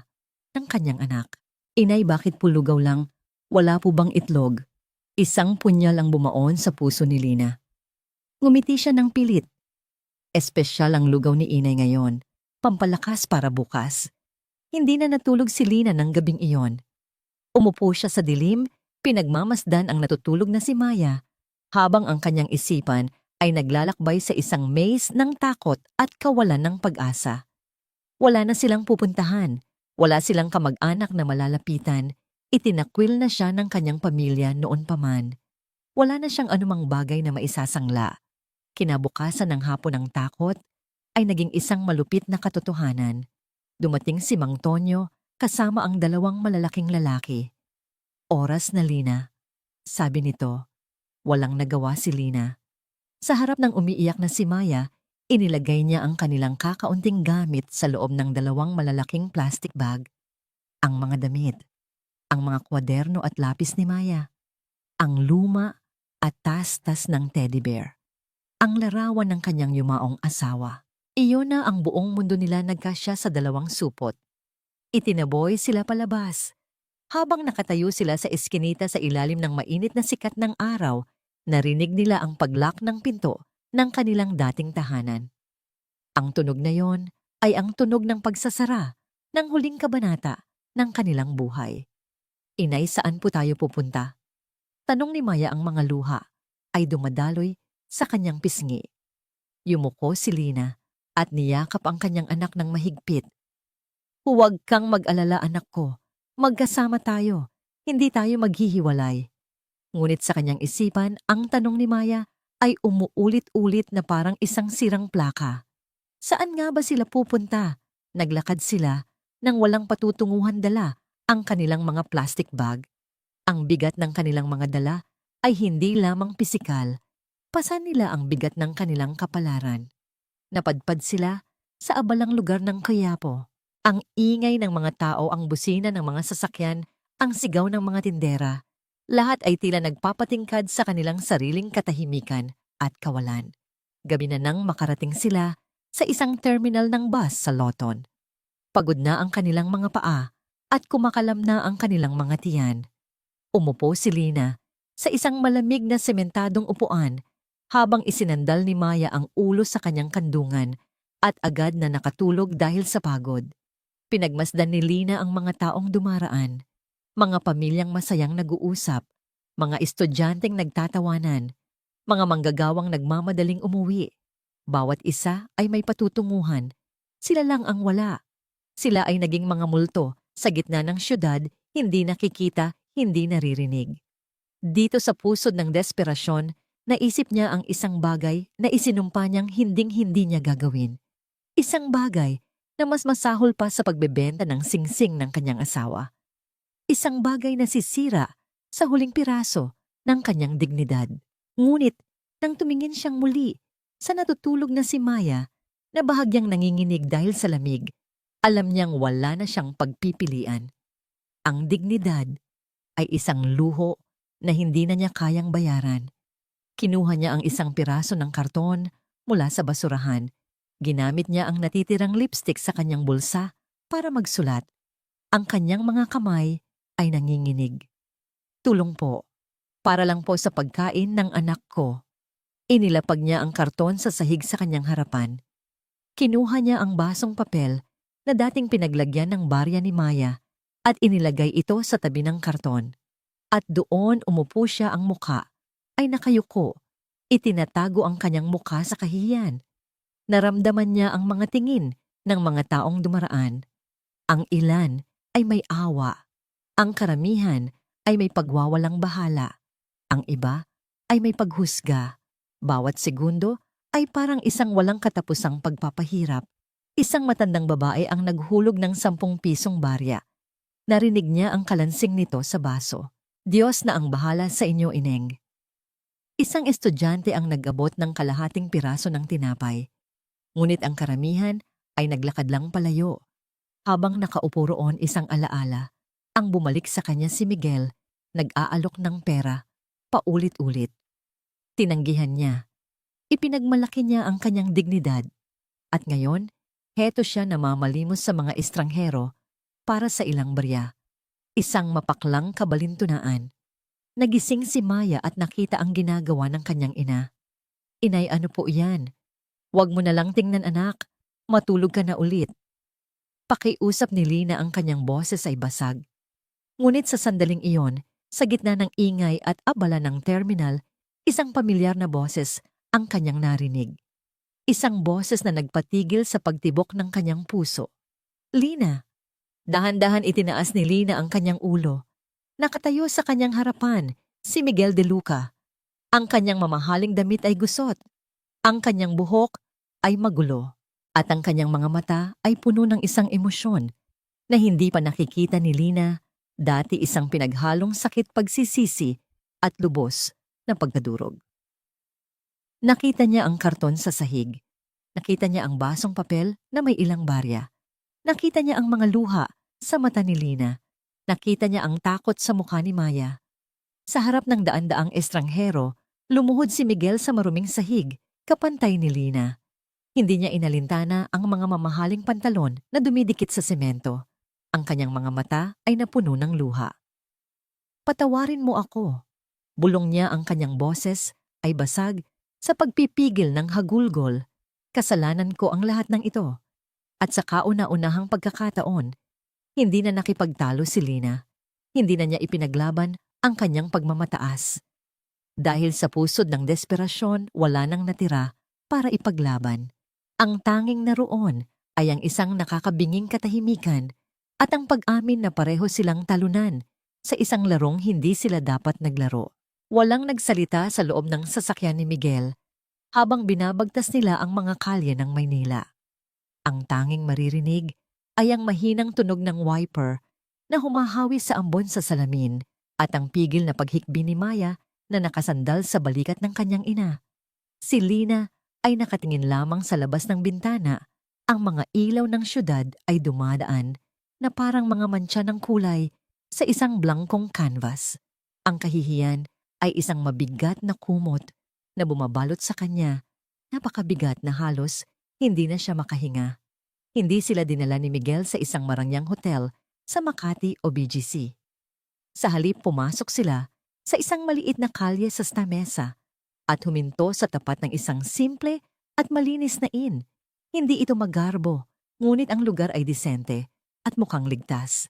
S1: ng kanyang anak. Inay, bakit po lugaw lang? Wala po bang itlog? Isang punyal ang bumaon sa puso ni Lina. Ngumiti siya ng pilit. Espesyal ang lugaw ni Inay ngayon, pampalakas para bukas. Hindi na natulog si Lina ng gabing iyon. Umupo siya sa dilim, pinagmamasdan ang natutulog na si Maya, habang ang kanyang isipan ay naglalakbay sa isang maze ng takot at kawalan ng pag-asa. Wala na silang pupuntahan, wala silang kamag-anak na malalapitan, itinakwil na siya ng kanyang pamilya noon pa man. Wala na siyang anumang bagay na maisasangla. Kinabukasan ng hapon ng takot ay naging isang malupit na katotohanan. Dumating si Mang Tonyo kasama ang 2 malalaking lalaki. Oras na, Lina. Sabi nito. Walang nagawa si Lina. Sa harap ng umiiyak na si Maya, inilagay niya ang kanilang kakaunting gamit sa loob ng 2 malalaking plastic bag. Ang mga damit, ang mga kwaderno at lapis ni Maya. ang luma at tastas ng teddy bear. Ang larawan ng kanyang yumaong asawa. Iyon na ang buong mundo nila nagkasya sa dalawang supot. Itinaboy sila palabas. Habang nakatayo sila sa eskinita sa ilalim ng mainit na sikat ng araw, narinig nila ang paglock ng pinto ng kanilang dating tahanan. Ang tunog na yon ay ang tunog ng pagsasara ng huling kabanata ng kanilang buhay. Inay, saan po tayo pupunta? Tanong ni Maya. Ang mga luha ay dumadaloy sa kanyang pisngi. Yumuko si Lina at niyakap ang kanyang anak ng mahigpit. Huwag kang mag-alala, anak ko. Magkasama tayo. Hindi tayo maghihiwalay. Ngunit sa kanyang isipan, ang tanong ni Maya ay umuulit-ulit na parang isang sirang plaka. Saan nga ba sila pupunta? Naglakad sila nang walang patutunguhan. Dala ang kanilang mga plastic bag. Ang bigat ng kanilang mga dala ay hindi lamang pisikal. Pasan nila ang bigat ng kanilang kapalaran. Napadpad sila sa abalang lugar ng Quiapo. Ang ingay ng mga tao, ang busina ng mga sasakyan, ang sigaw ng mga tindera. Lahat ay tila nagpapatingkad sa kanilang sariling katahimikan at kawalan. Gabi na nang makarating sila sa isang terminal ng bus sa Loton. Pagod na ang kanilang mga paa at kumakalam na ang kanilang mga tiyan. Umupo si Lina sa isang malamig na sementadong upuan habang isinandal ni Maya ang ulo sa kanyang kandungan at agad na nakatulog dahil sa pagod. Pinagmasdan ni Lina ang mga taong dumaraan, mga pamilyang masayang nag-uusap, mga estudyanteng nagtatawanan, mga manggagawang nagmamadaling umuwi. Bawat isa ay may patutunguhan. Sila lang ang wala. Sila ay naging mga multo sa gitna ng syudad, hindi nakikita, hindi naririnig. Dito sa pusod ng desperasyon, naisip niya ang isang bagay na isinumpa niyang hinding-hindi niya gagawin. Isang bagay na mas masahol pa sa pagbebenta ng singsing ng kanyang asawa. Isang bagay na sisira sa huling piraso ng kanyang dignidad. Ngunit, nang tumingin siyang muli sa natutulog na si Maya na bahagyang nanginginig dahil sa lamig, alam niyang wala na siyang pagpipilian. Ang dignidad ay isang luho na hindi na niya kayang bayaran. Kinuha niya ang isang piraso ng karton mula sa basurahan. Ginamit niya ang natitirang lipstick sa kanyang bulsa para magsulat. Ang kanyang mga kamay ay nanginginig. Tulong po. Para lang po sa pagkain ng anak ko. Inilapag niya ang karton sa sahig sa kanyang harapan. Kinuha niya ang basong papel na dating pinaglagyan ng barya ni Maya at inilagay ito sa tabi ng karton. At doon umupo siya, ang muka ay nakayuko. Itinatago ang kanyang muka sa kahiyan. Naramdaman niya ang mga tingin ng mga taong dumaraan. Ang ilan ay may awa. Ang karamihan ay may pagwawalang bahala. Ang iba ay may paghusga. Bawat segundo ay parang isang walang katapusang pagpapahirap. Isang matandang babae ang naghulog ng 10 pisong barya. Narinig niya ang kalansing nito sa baso. Diyos na ang bahala sa inyo, Ineng. Isang estudyante ang nag-abot ng kalahating piraso ng tinapay. Ngunit ang karamihan ay naglakad lang palayo. Habang nakaupo roon isang alaala, ang bumalik sa kanya si Miguel, nag-aalok ng pera, paulit-ulit. Tinanggihan niya. Ipinagmalaki niya ang kanyang dignidad. At ngayon, heto siya namamalimos sa mga estranghero para sa ilang barya. Isang mapaklang kabalintunaan. Nagising si Maya at nakita ang ginagawa ng kanyang ina. Inay, ano po yan? Huwag mo na lang tingnan, anak. Matulog ka na ulit. Pakiusap ni Lina, ang kanyang boses ay basag. Ngunit sa sandaling iyon, sa gitna ng ingay at abala ng terminal, isang pamilyar na boses ang kanyang narinig. Isang boses na nagpatigil sa pagtibok ng kanyang puso. Lina! Dahan-dahan itinaas ni Lina ang kanyang ulo. Nakatayo sa kanyang harapan si Miguel de Luca. Ang kanyang mamahaling damit ay gusot. Ang kanyang buhok ay magulo. At ang kanyang mga mata ay puno ng isang emosyon na hindi pa nakikita ni Lina, dati isang pinaghalong sakit, pagsisisi at lubos na pagkadurog. Nakita niya ang karton sa sahig. Nakita niya ang basong papel na may ilang barya. Nakita niya ang mga luha sa mata ni Lina. Nakita niya ang takot sa mukha ni Maya. Sa harap ng daan-daang estranghero, lumuhod si Miguel sa maruming sahig, kapantay ni Lina. Hindi niya inalintana ang mga mamahaling pantalon na dumidikit sa semento. Ang kanyang mga mata ay napuno ng luha. Patawarin mo ako. Bulong niya, ang kanyang boses ay basag sa pagpipigil ng hagulgol. Kasalanan ko ang lahat ng ito. At sa kauna-unahang pagkakataon, hindi na nakipagtalo si Lina. Hindi na niya ipinaglaban ang kanyang pagmamataas. Dahil sa pusod ng desperasyon, wala nang natira para ipaglaban. Ang tanging naroon ay ang isang nakakabinging katahimikan at ang pag-amin na pareho silang talunan sa isang larong hindi sila dapat naglaro. Walang nagsalita sa loob ng sasakyan ni Miguel habang binabagtas nila ang mga kalye ng Maynila. Ang tanging maririnig ay ang mahinang tunog ng wiper na humahawi sa ambon sa salamin at ang pigil na paghikbi ni Maya na nakasandal sa balikat ng kanyang ina. Si Lina ay nakatingin lamang sa labas ng bintana. Ang mga ilaw ng syudad ay dumadaan na parang mga mantsa ng kulay sa isang blangkong canvas. Ang kahihiyan ay isang mabigat na kumot na bumabalot sa kanya. Napakabigat na halos hindi na siya makahinga. Hindi sila dinala ni Miguel sa isang marangyang hotel sa Makati o BGC. Sa halip, pumasok sila sa isang maliit na kalye sa Stamesa at huminto sa tapat ng isang simple at malinis na inn. Hindi ito magarbo, ngunit ang lugar ay disente at mukhang ligtas.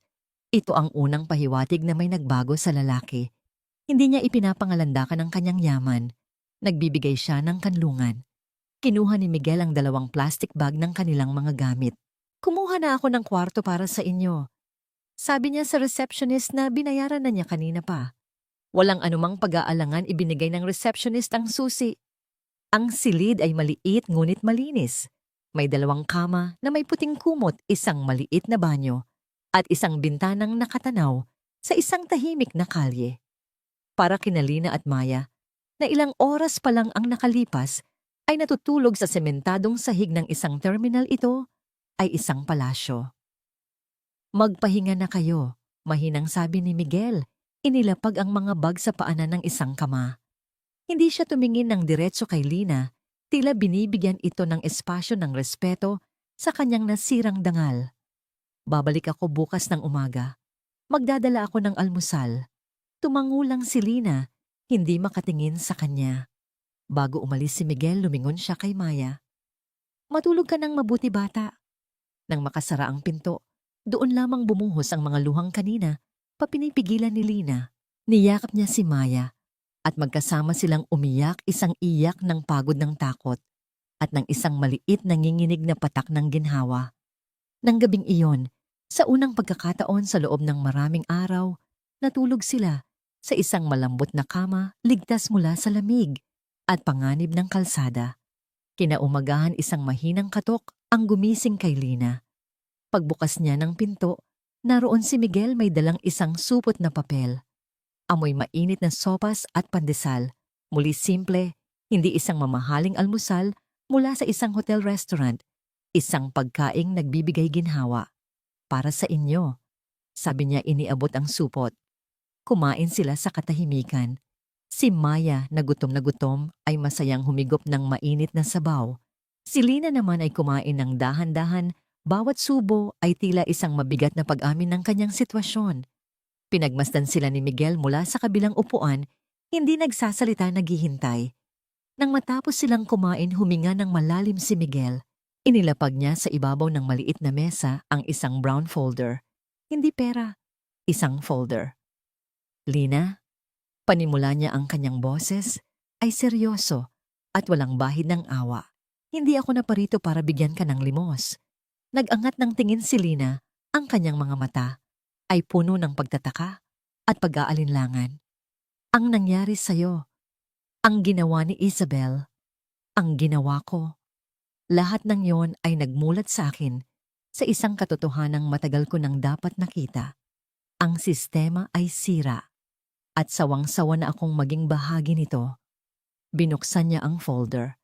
S1: Ito ang unang pahiwatig na may nagbago sa lalaki. Hindi niya ipinapangalandakan ang kanyang yaman. Nagbibigay siya ng kanlungan. Kinuha ni Miguel ang 2 plastic bag ng kanilang mga gamit. Kumuha na ako ng kwarto para sa inyo. Sabi niya sa receptionist na binayaran na niya kanina pa. Walang anumang pag-aalangan, ibinigay ng receptionist ang susi. Ang silid ay maliit ngunit malinis. May 2 kama na may puting kumot, isang maliit na banyo, at isang bintanang nakatanaw sa isang tahimik na kalye. Para kina Lina at Maya, na ilang oras pa lang ang nakalipas, ay natutulog sa sementadong sahig ng isang terminal. Ito ay isang palasyo. Magpahinga na kayo, mahinang sabi ni Miguel. Inilapag ang mga bag sa paanan ng isang kama. Hindi siya tumingin ng diretso kay Lina, tila binibigyan ito ng espasyo ng respeto sa kanyang nasirang dangal. Babalik ako bukas ng umaga. Magdadala ako ng almusal. Tumangulang si Lina, hindi makatingin sa kanya. Bago umalis si Miguel, lumingon siya kay Maya. Matulog ka ng mabuti, bata. Nang makasara ang pinto, doon lamang bumuhos ang mga luhang kanina, papinipigilan ni Lina. Niyakap niya si Maya at magkasama silang umiyak, isang iyak ng pagod ng takot at ng isang maliit nanginginig na patak ng ginhawa. Nang gabing iyon, sa unang pagkakataon sa loob ng maraming araw, natulog sila sa isang malambot na kama, ligtas mula sa lamig at panganib ng kalsada. Kinaumagahan, isang mahinang katok ang gumising kay Lina. Pagbukas niya ng pinto, naroon si Miguel, may dalang isang supot na papel. Amoy mainit na sopas at pandesal. Muli simple, hindi isang mamahaling almusal mula sa isang hotel restaurant. Isang pagkaing nagbibigay ginhawa. Para sa inyo, sabi niya, iniabot ang supot. Kumain sila sa katahimikan. Si Maya na gutom ay masayang humigop ng mainit na sabaw. Si Lina naman ay kumain ng dahan-dahan, bawat subo ay tila isang mabigat na pag-amin ng kanyang sitwasyon. Pinagmasdan sila ni Miguel mula sa kabilang upuan, hindi nagsasalita, naghihintay. Nang matapos silang kumain, huminga ng malalim si Miguel. Inilapag niya sa ibabaw ng maliit na mesa ang isang brown folder. Hindi pera, isang folder. Lina, panimula niya, ang kanyang boses ay seryoso at walang bahid ng awa. Hindi ako naparito para bigyan ka ng limos. Nag-angat ng tingin si Lina, ang kanyang mga mata ay puno ng pagtataka at pag-aalinlangan. Ang nangyari sa'yo, ang ginawa ni Isabel, ang ginawa ko. Lahat ng yon ay nagmulat sa akin sa isang katotohanang matagal ko nang dapat nakita. Ang sistema ay sira at sawang-sawa na akong maging bahagi nito. Binuksan niya ang folder.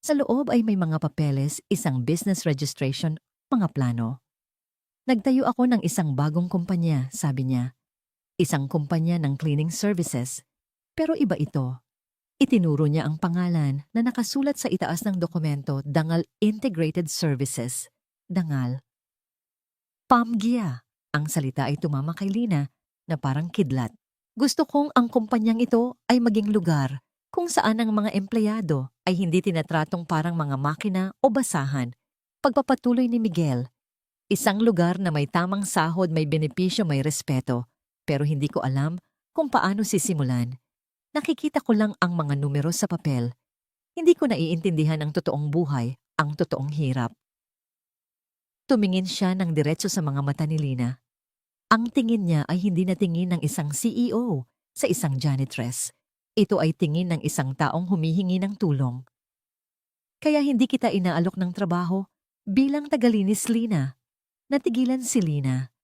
S1: Sa loob ay may mga papeles, isang business registration, mga plano. Nagtayo ako ng isang bagong kumpanya, sabi niya. Isang kumpanya ng cleaning services. Pero iba ito. Itinuro niya ang pangalan na nakasulat sa itaas ng dokumento, Dangal Integrated Services. Dangal. Pamgia. Ang salita ay tumama kay Lina na parang kidlat. Gusto kong ang kumpanyang ito ay maging lugar kung saan ang mga empleyado ay hindi tinatratong parang mga makina o basahan. Pagpapatuloy ni Miguel, isang lugar na may tamang sahod, may benepisyo, may respeto. Pero hindi ko alam kung paano sisimulan. Nakikita ko lang ang mga numero sa papel. Hindi ko naiintindihan ang totoong buhay, ang totoong hirap. Tumingin siya ng diretso sa mga mata ni Lina. Ang tingin niya ay hindi na tingin ng isang CEO sa isang janitress. Ito ay tingin ng isang taong humihingi ng tulong. Kaya hindi kita inaalok ng trabaho bilang tagalinis, Lina. Natigilan si Lina.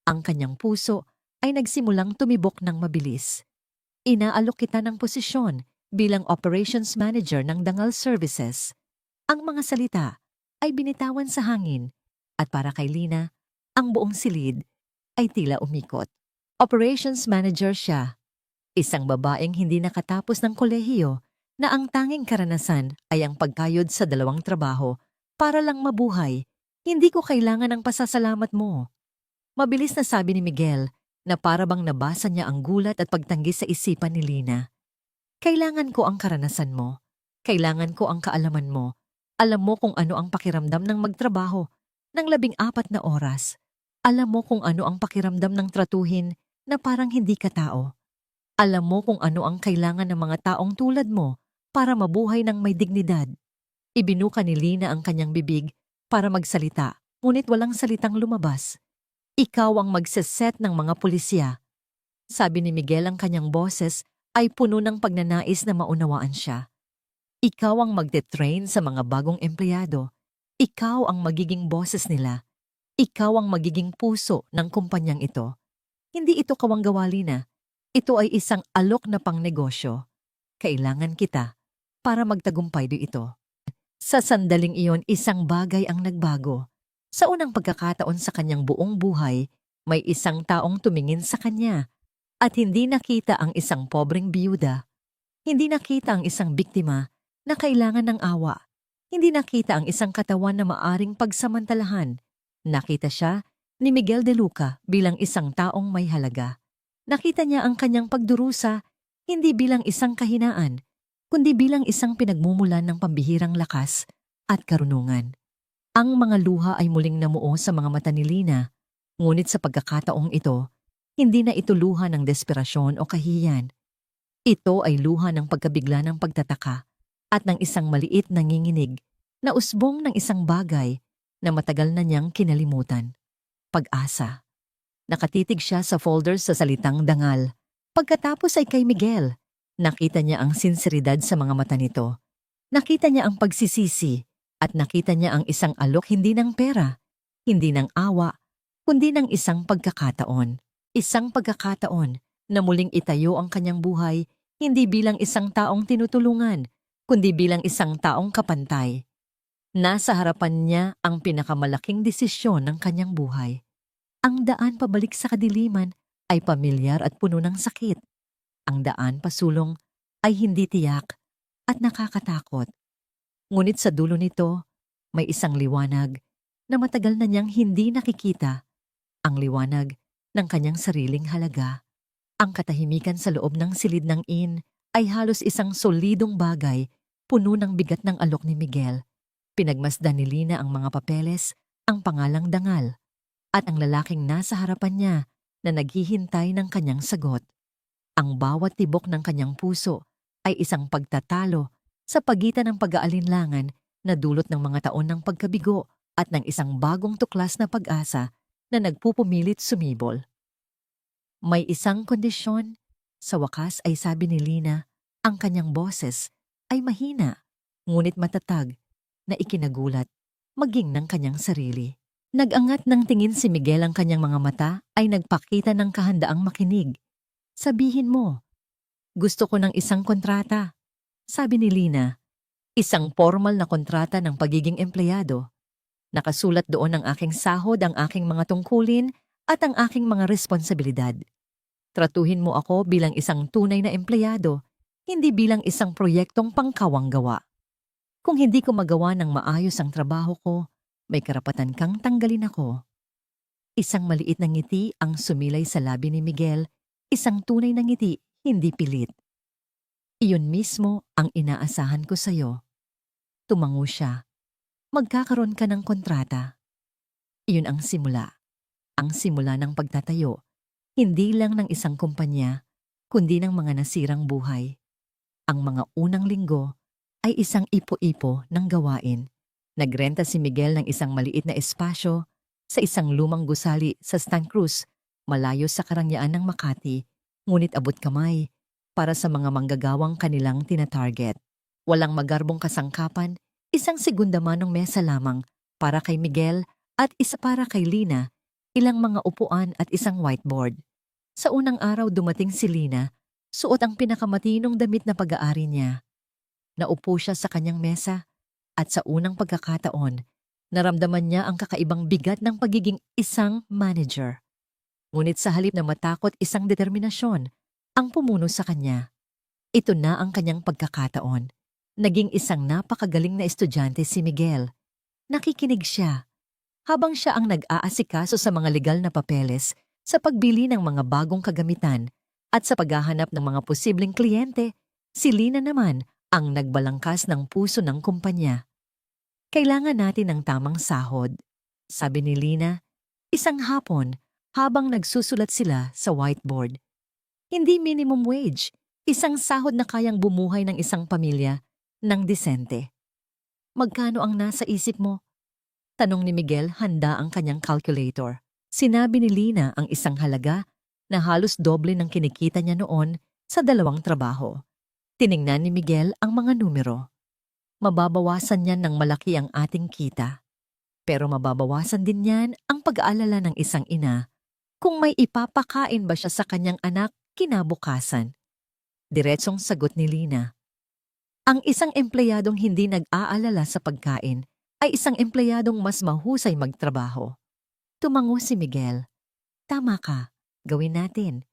S1: Ang kanyang puso ay nagsimulang tumibok ng mabilis. Inaalok kita ng posisyon bilang operations manager ng Dangal Services. Ang mga salita ay binitawan sa hangin at para kay Lina, ang buong silid ay tila umikot. Operations manager siya. Isang babaeng hindi nakatapos ng kolehiyo na ang tanging karanasan ay ang pagkayod sa 2 trabaho para lang mabuhay. Hindi ko kailangan ng pasasalamat mo. Mabilis na sabi ni Miguel na para bang nabasa niya ang gulat at pagtanggi sa isipan ni Lina. Kailangan ko ang karanasan mo. Kailangan ko ang kaalaman mo. Alam mo kung ano ang pakiramdam ng magtrabaho ng 14 na oras. Alam mo kung ano ang pakiramdam ng tratuhin na parang hindi ka tao. Alam mo kung ano ang kailangan ng mga taong tulad mo para mabuhay ng may dignidad. Ibinuka ni Lina ang kanyang bibig para magsalita, ngunit walang salitang lumabas. Ikaw ang magseset ng mga pulisya. Sabi ni Miguel, ang kanyang boses ay puno ng pagnanais na maunawaan siya. Ikaw ang magte-train sa mga bagong empleyado. Ikaw ang magiging boses nila. Ikaw ang magiging puso ng kumpanyang ito. Hindi ito kawanggawa, Lina. Ito ay isang alok na pangnegosyo. Kailangan kita para magtagumpay ito. Sa sandaling iyon, isang bagay ang nagbago. Sa unang pagkakataon sa kanyang buong buhay, may isang taong tumingin sa kanya at hindi nakita ang isang pobreng biyuda. Hindi nakita ang isang biktima na kailangan ng awa. Hindi nakita ang isang katawan na maaring pagsamantalahan. Nakita siya ni Miguel de Luca bilang isang taong may halaga. Nakita niya ang kanyang pagdurusa hindi bilang isang kahinaan, kundi bilang isang pinagmumulan ng pambihirang lakas at karunungan. Ang mga luha ay muling namuo sa mga mata ni Lina, ngunit sa pagkakataong ito, hindi na ito luha ng desperasyon o kahiyan. Ito ay luha ng pagkabigla ng pagtataka at ng isang maliit na nginginig na usbong ng isang bagay na matagal na niyang kinalimutan. Pag-asa. Nakatitig siya sa folders sa salitang dangal. Pagkatapos ay kay Miguel. Nakita niya ang sinseridad sa mga mata nito. Nakita niya ang pagsisisi at nakita niya ang isang alok hindi ng pera, hindi ng awa, kundi ng isang pagkakataon. Isang pagkakataon na muling itayo ang kanyang buhay hindi bilang isang taong tinutulungan, kundi bilang isang taong kapantay. Nasa harapan niya ang pinakamalaking desisyon ng kanyang buhay. Ang daan pabalik sa kadiliman ay pamilyar at puno ng sakit. Ang daan pasulong ay hindi tiyak at nakakatakot. Ngunit sa dulo nito, may isang liwanag na matagal na niyang hindi nakikita. Ang liwanag ng kanyang sariling halaga. Ang katahimikan sa loob ng silid ng inn ay halos isang solidong bagay, puno ng bigat ng alok ni Miguel. Pinagmasdan ni Lina ang mga papeles, ang pangalang dangal, at ang lalaking nasa harapan niya na naghihintay ng kanyang sagot. Ang bawat tibok ng kanyang puso ay isang pagtatalo sa pagitan ng pag-aalinlangan na dulot ng mga taon ng pagkabigo at ng isang bagong tuklas na pag-asa na nagpupumilit sumibol. May isang kondisyon. Sa wakas ay sabi ni Lina, ang kanyang boses ay mahina, ngunit matatag na ikinagulat, maging ng kanyang sarili. Nag-angat ng tingin si Miguel, ang kanyang mga mata ay nagpakita ng kahandaang makinig. Sabihin mo, gusto ko ng isang kontrata. Sabi ni Lina, isang formal na kontrata ng pagiging empleyado. Nakasulat doon ang aking sahod, ang aking mga tungkulin at ang aking mga responsibilidad. Tratuhin mo ako bilang isang tunay na empleyado, hindi bilang isang proyektong pangkawang gawa. Kung hindi ko magawa ng maayos ang trabaho ko, may karapatan kang tanggalin ako. Isang maliit na ngiti ang sumilay sa labi ni Miguel, isang tunay na ngiti, hindi pilit. Iyon mismo ang inaasahan ko sa'yo. Tumango siya. Magkakaroon ka ng kontrata. Iyon ang simula. Ang simula ng pagtatayo, hindi lang ng isang kumpanya, kundi ng mga nasirang buhay. Ang mga unang linggo ay isang ipo-ipo ng gawain. Nagrenta si Miguel ng isang maliit na espasyo sa isang lumang gusali sa Santa Cruz, malayo sa karangyaan ng Makati, ngunit abot kamay para sa mga manggagawang kanilang tinatarget. Walang magarbong kasangkapan, isang segunda manong mesa lamang para kay Miguel at isa para kay Lina, ilang mga upuan at isang whiteboard. Sa unang araw dumating si Lina, suot ang pinakamatinong damit na pag-aari niya. Naupo siya sa kanyang mesa at sa unang pagkakataon, naramdaman niya ang kakaibang bigat ng pagiging isang manager. Ngunit sa halip na matakot, isang determinasyon ang pumuno sa kanya. Ito na ang kanyang pagkakataon. Naging isang napakagaling na estudyante si Miguel. Nakikinig siya habang siya ang nag-aasikaso sa mga legal na papeles, sa pagbili ng mga bagong kagamitan at sa paghahanap ng mga posibleng kliyente. Si Lina naman ang nagbalangkas ng puso ng kumpanya. Kailangan natin ng tamang sahod, sabi ni Lina, isang hapon habang nagsusulat sila sa whiteboard. Hindi minimum wage, isang sahod na kayang bumuhay ng isang pamilya ng disente. Magkano ang nasa isip mo? Tanong ni Miguel, handa ang kanyang calculator. Sinabi ni Lina ang isang halaga na halos doble ng kinikita niya noon sa 2 trabaho. Tiningnan ni Miguel ang mga numero. Mababawasan niyan ng malaki ang ating kita. Pero mababawasan din niyan ang pag-aalala ng isang ina kung may ipapakain ba siya sa kanyang anak kinabukasan. Diretsong sagot ni Lina. Ang isang empleyadong hindi nag-aalala sa pagkain ay isang empleyadong mas mahusay magtrabaho. Tumango si Miguel. Tama ka, gawin natin.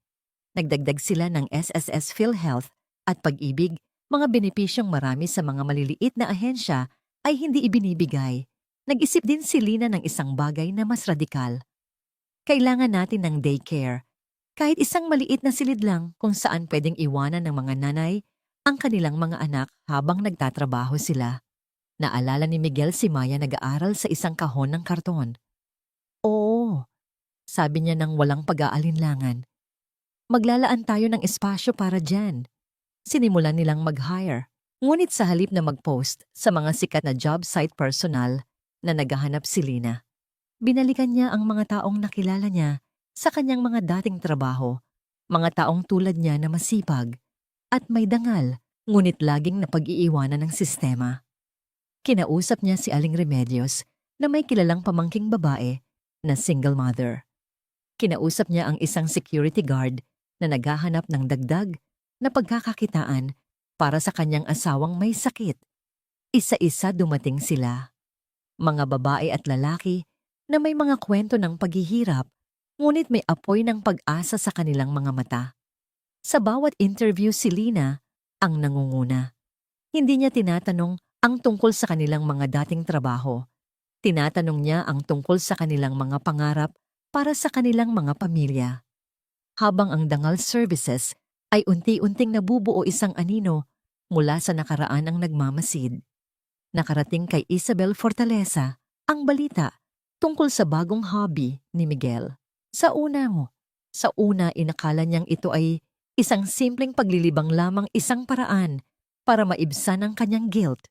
S1: Nagdagdag sila ng SSS PhilHealth at Pag-ibig, mga benepisyong marami sa mga maliliit na ahensya ay hindi ibinibigay. Nag-isip din si Lina ng isang bagay na mas radikal. Kailangan natin ng daycare. Kahit isang maliit na silid lang kung saan pwedeng iwanan ng mga nanay ang kanilang mga anak habang nagtatrabaho sila. Naalala ni Miguel si Maya nag-aaral sa isang kahon ng karton. Oo, sabi niya nang walang pag-aalinlangan. Maglalaan tayo ng espasyo para dyan. Sinimulan nilang mag-hire. Ngunit sa halip na mag-post sa mga sikat na job site personal na naghahanap si Lina, binalikan niya ang mga taong nakilala niya sa kanyang mga dating trabaho, mga taong tulad niya na masipag at may dangal, ngunit laging napag-iiwanan ng sistema. Kinausap niya si Aling Remedios na may kilalang pamangking babae na single mother. Kinausap niya ang isang security guard na naghahanap ng dagdag na pagkakakitaan para sa kanyang asawang may sakit. Isa-isa dumating sila. Mga babae at lalaki na may mga kwento ng paghihirap, ngunit may apoy ng pag-asa sa kanilang mga mata. Sa bawat interview si Lina ang nangunguna. Hindi niya tinatanong ang tungkol sa kanilang mga dating trabaho. Tinatanong niya ang tungkol sa kanilang mga pangarap para sa kanilang mga pamilya. Habang ang dangal services ay unti-unting nabubuo, isang anino mula sa nakaraan ang nagmamasid. Nakarating kay Isabel Fortaleza ang balita tungkol sa bagong hobby ni Miguel. Sa una inakala niyang ito ay isang simpleng paglilibang lamang, isang paraan para maibsan ang kanyang guilt.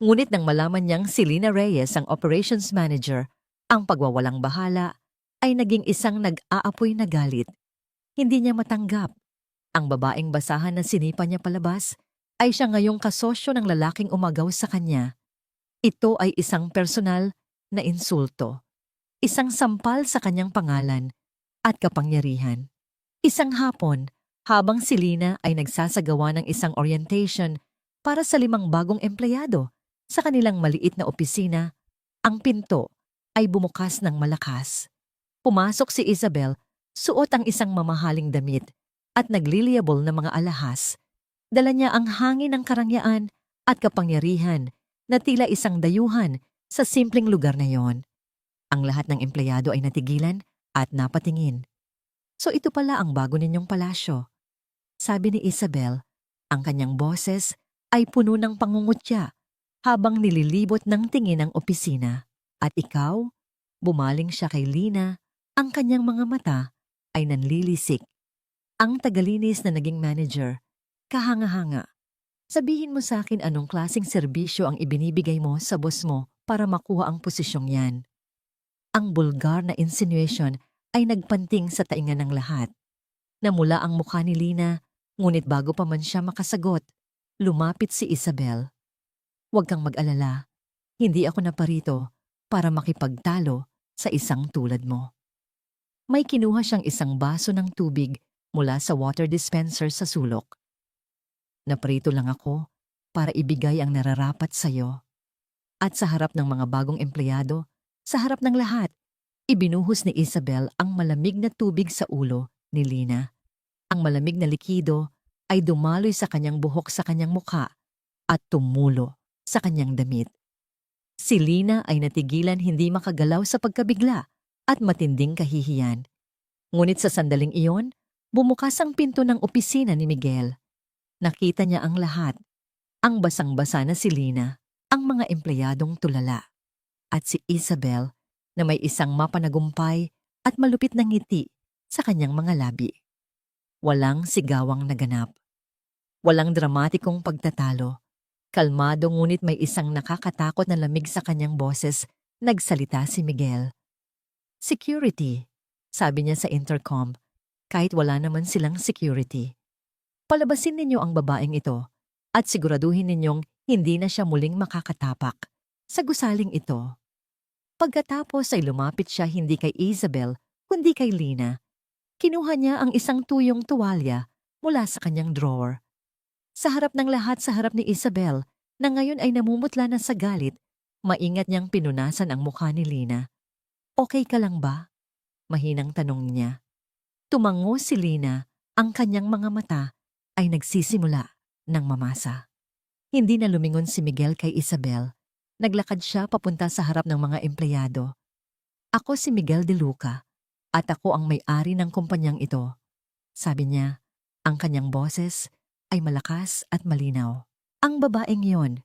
S1: Ngunit nang malaman niyang si Lina Reyes ang operations manager, ang pagwawalang bahala ay naging isang nag-aapoy na galit. Hindi niya matanggap. Ang babaeng basahan na sinipa niya palabas ay siya ngayong kasosyo ng lalaking umagaw sa kanya. Ito ay isang personal na insulto. Isang sampal sa kanyang pangalan at kapangyarihan. Isang hapon, habang si Lina ay nagsasagawa ng isang orientation para sa 5 bagong empleyado sa kanilang maliit na opisina, ang pinto ay bumukas ng malakas. Pumasok si Isabel, suot ang isang mamahaling damit at nagliliyabol na mga alahas. Dala niya ang hangin ng karangyaan at kapangyarihan na tila isang dayuhan sa simpleng lugar na yon. Ang lahat ng empleyado ay natigilan at napatingin. So ito pala ang bago ninyong palasyo. Sabi ni Isabel, ang kanyang boses ay puno ng pangungutya habang nililibot ng tingin ang opisina. At ikaw, bumaling siya kay Lina, ang kanyang mga mata ay nanlilisik. Ang tagalinis na naging manager, kahanga-hanga. Sabihin mo sa akin anong klaseng serbisyo ang ibinibigay mo sa boss mo para makuha ang posisyong yan. Ang bulgar na insinuation ay nagpanting sa taingan ng lahat. Namula ang mukha ni Lina, ngunit bago pa man siya makasagot, lumapit si Isabel. Huwag kang mag-alala, hindi ako naparito para makipagtalo sa isang tulad mo. May kinuha siyang isang baso ng tubig mula sa water dispenser sa sulok. Naparito lang ako para ibigay ang nararapat sa'yo. At sa harap ng mga bagong empleyado, sa harap ng lahat, ibinuhos ni Isabel ang malamig na tubig sa ulo ni Lina. Ang malamig na likido ay dumaloy sa kanyang buhok sa kanyang mukha at tumulo sa kanyang damit. Si Lina ay natigilan hindi makagalaw sa pagkabigla at matinding kahihiyan. Ngunit sa sandaling iyon, bumukas ang pinto ng opisina ni Miguel. Nakita niya ang lahat, ang basang-basa na si Lina, ang mga empleyadong tulala, at si Isabel na may isang mapanagumpay at malupit na ngiti sa kanyang mga labi. Walang sigawang naganap. Walang dramatikong pagtatalo. Kalmado ngunit may isang nakakatakot na lamig sa kanyang boses, nagsalita si Miguel. Security, sabi niya sa intercom, kahit wala naman silang security. Palabasin ninyo ang babaeng ito at siguraduhin ninyong hindi na siya muling makakatapak sa gusaling ito. Pagkatapos ay lumapit siya hindi kay Isabel kundi kay Lina. Kinuha niya ang isang tuyong tuwalya mula sa kanyang drawer. Sa harap ng lahat, sa harap ni Isabel, na ngayon ay namumutla na sa galit, maingat niyang pinunasan ang mukha ni Lina. Okay ka lang ba? Mahinang tanong niya. Tumango si Lina, ang kanyang mga mata ay nagsisimula ng mamasa. Hindi na lumingon si Miguel kay Isabel. Naglakad siya papunta sa harap ng mga empleyado. Ako si Miguel De Luca at ako ang may-ari ng kumpanyang ito. Sabi niya, ang kanyang boses ay malakas at malinaw. Ang babaeng yon,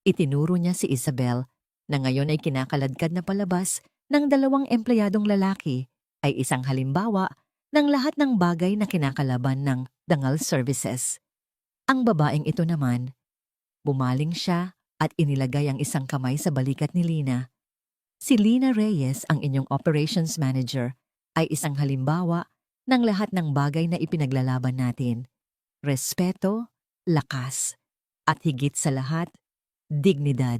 S1: itinuro niya si Isabel na ngayon ay kinakaladkad na palabas ng dalawang empleyadong lalaki ay isang halimbawa ng lahat ng bagay na kinakalaban ng dangal services. Ang babaeng ito naman, bumaling siya at inilagay ang isang kamay sa balikat ni Lina. Si Lina Reyes, ang inyong operations manager, ay isang halimbawa ng lahat ng bagay na ipinaglalaban natin. Respeto, lakas, at higit sa lahat, dignidad.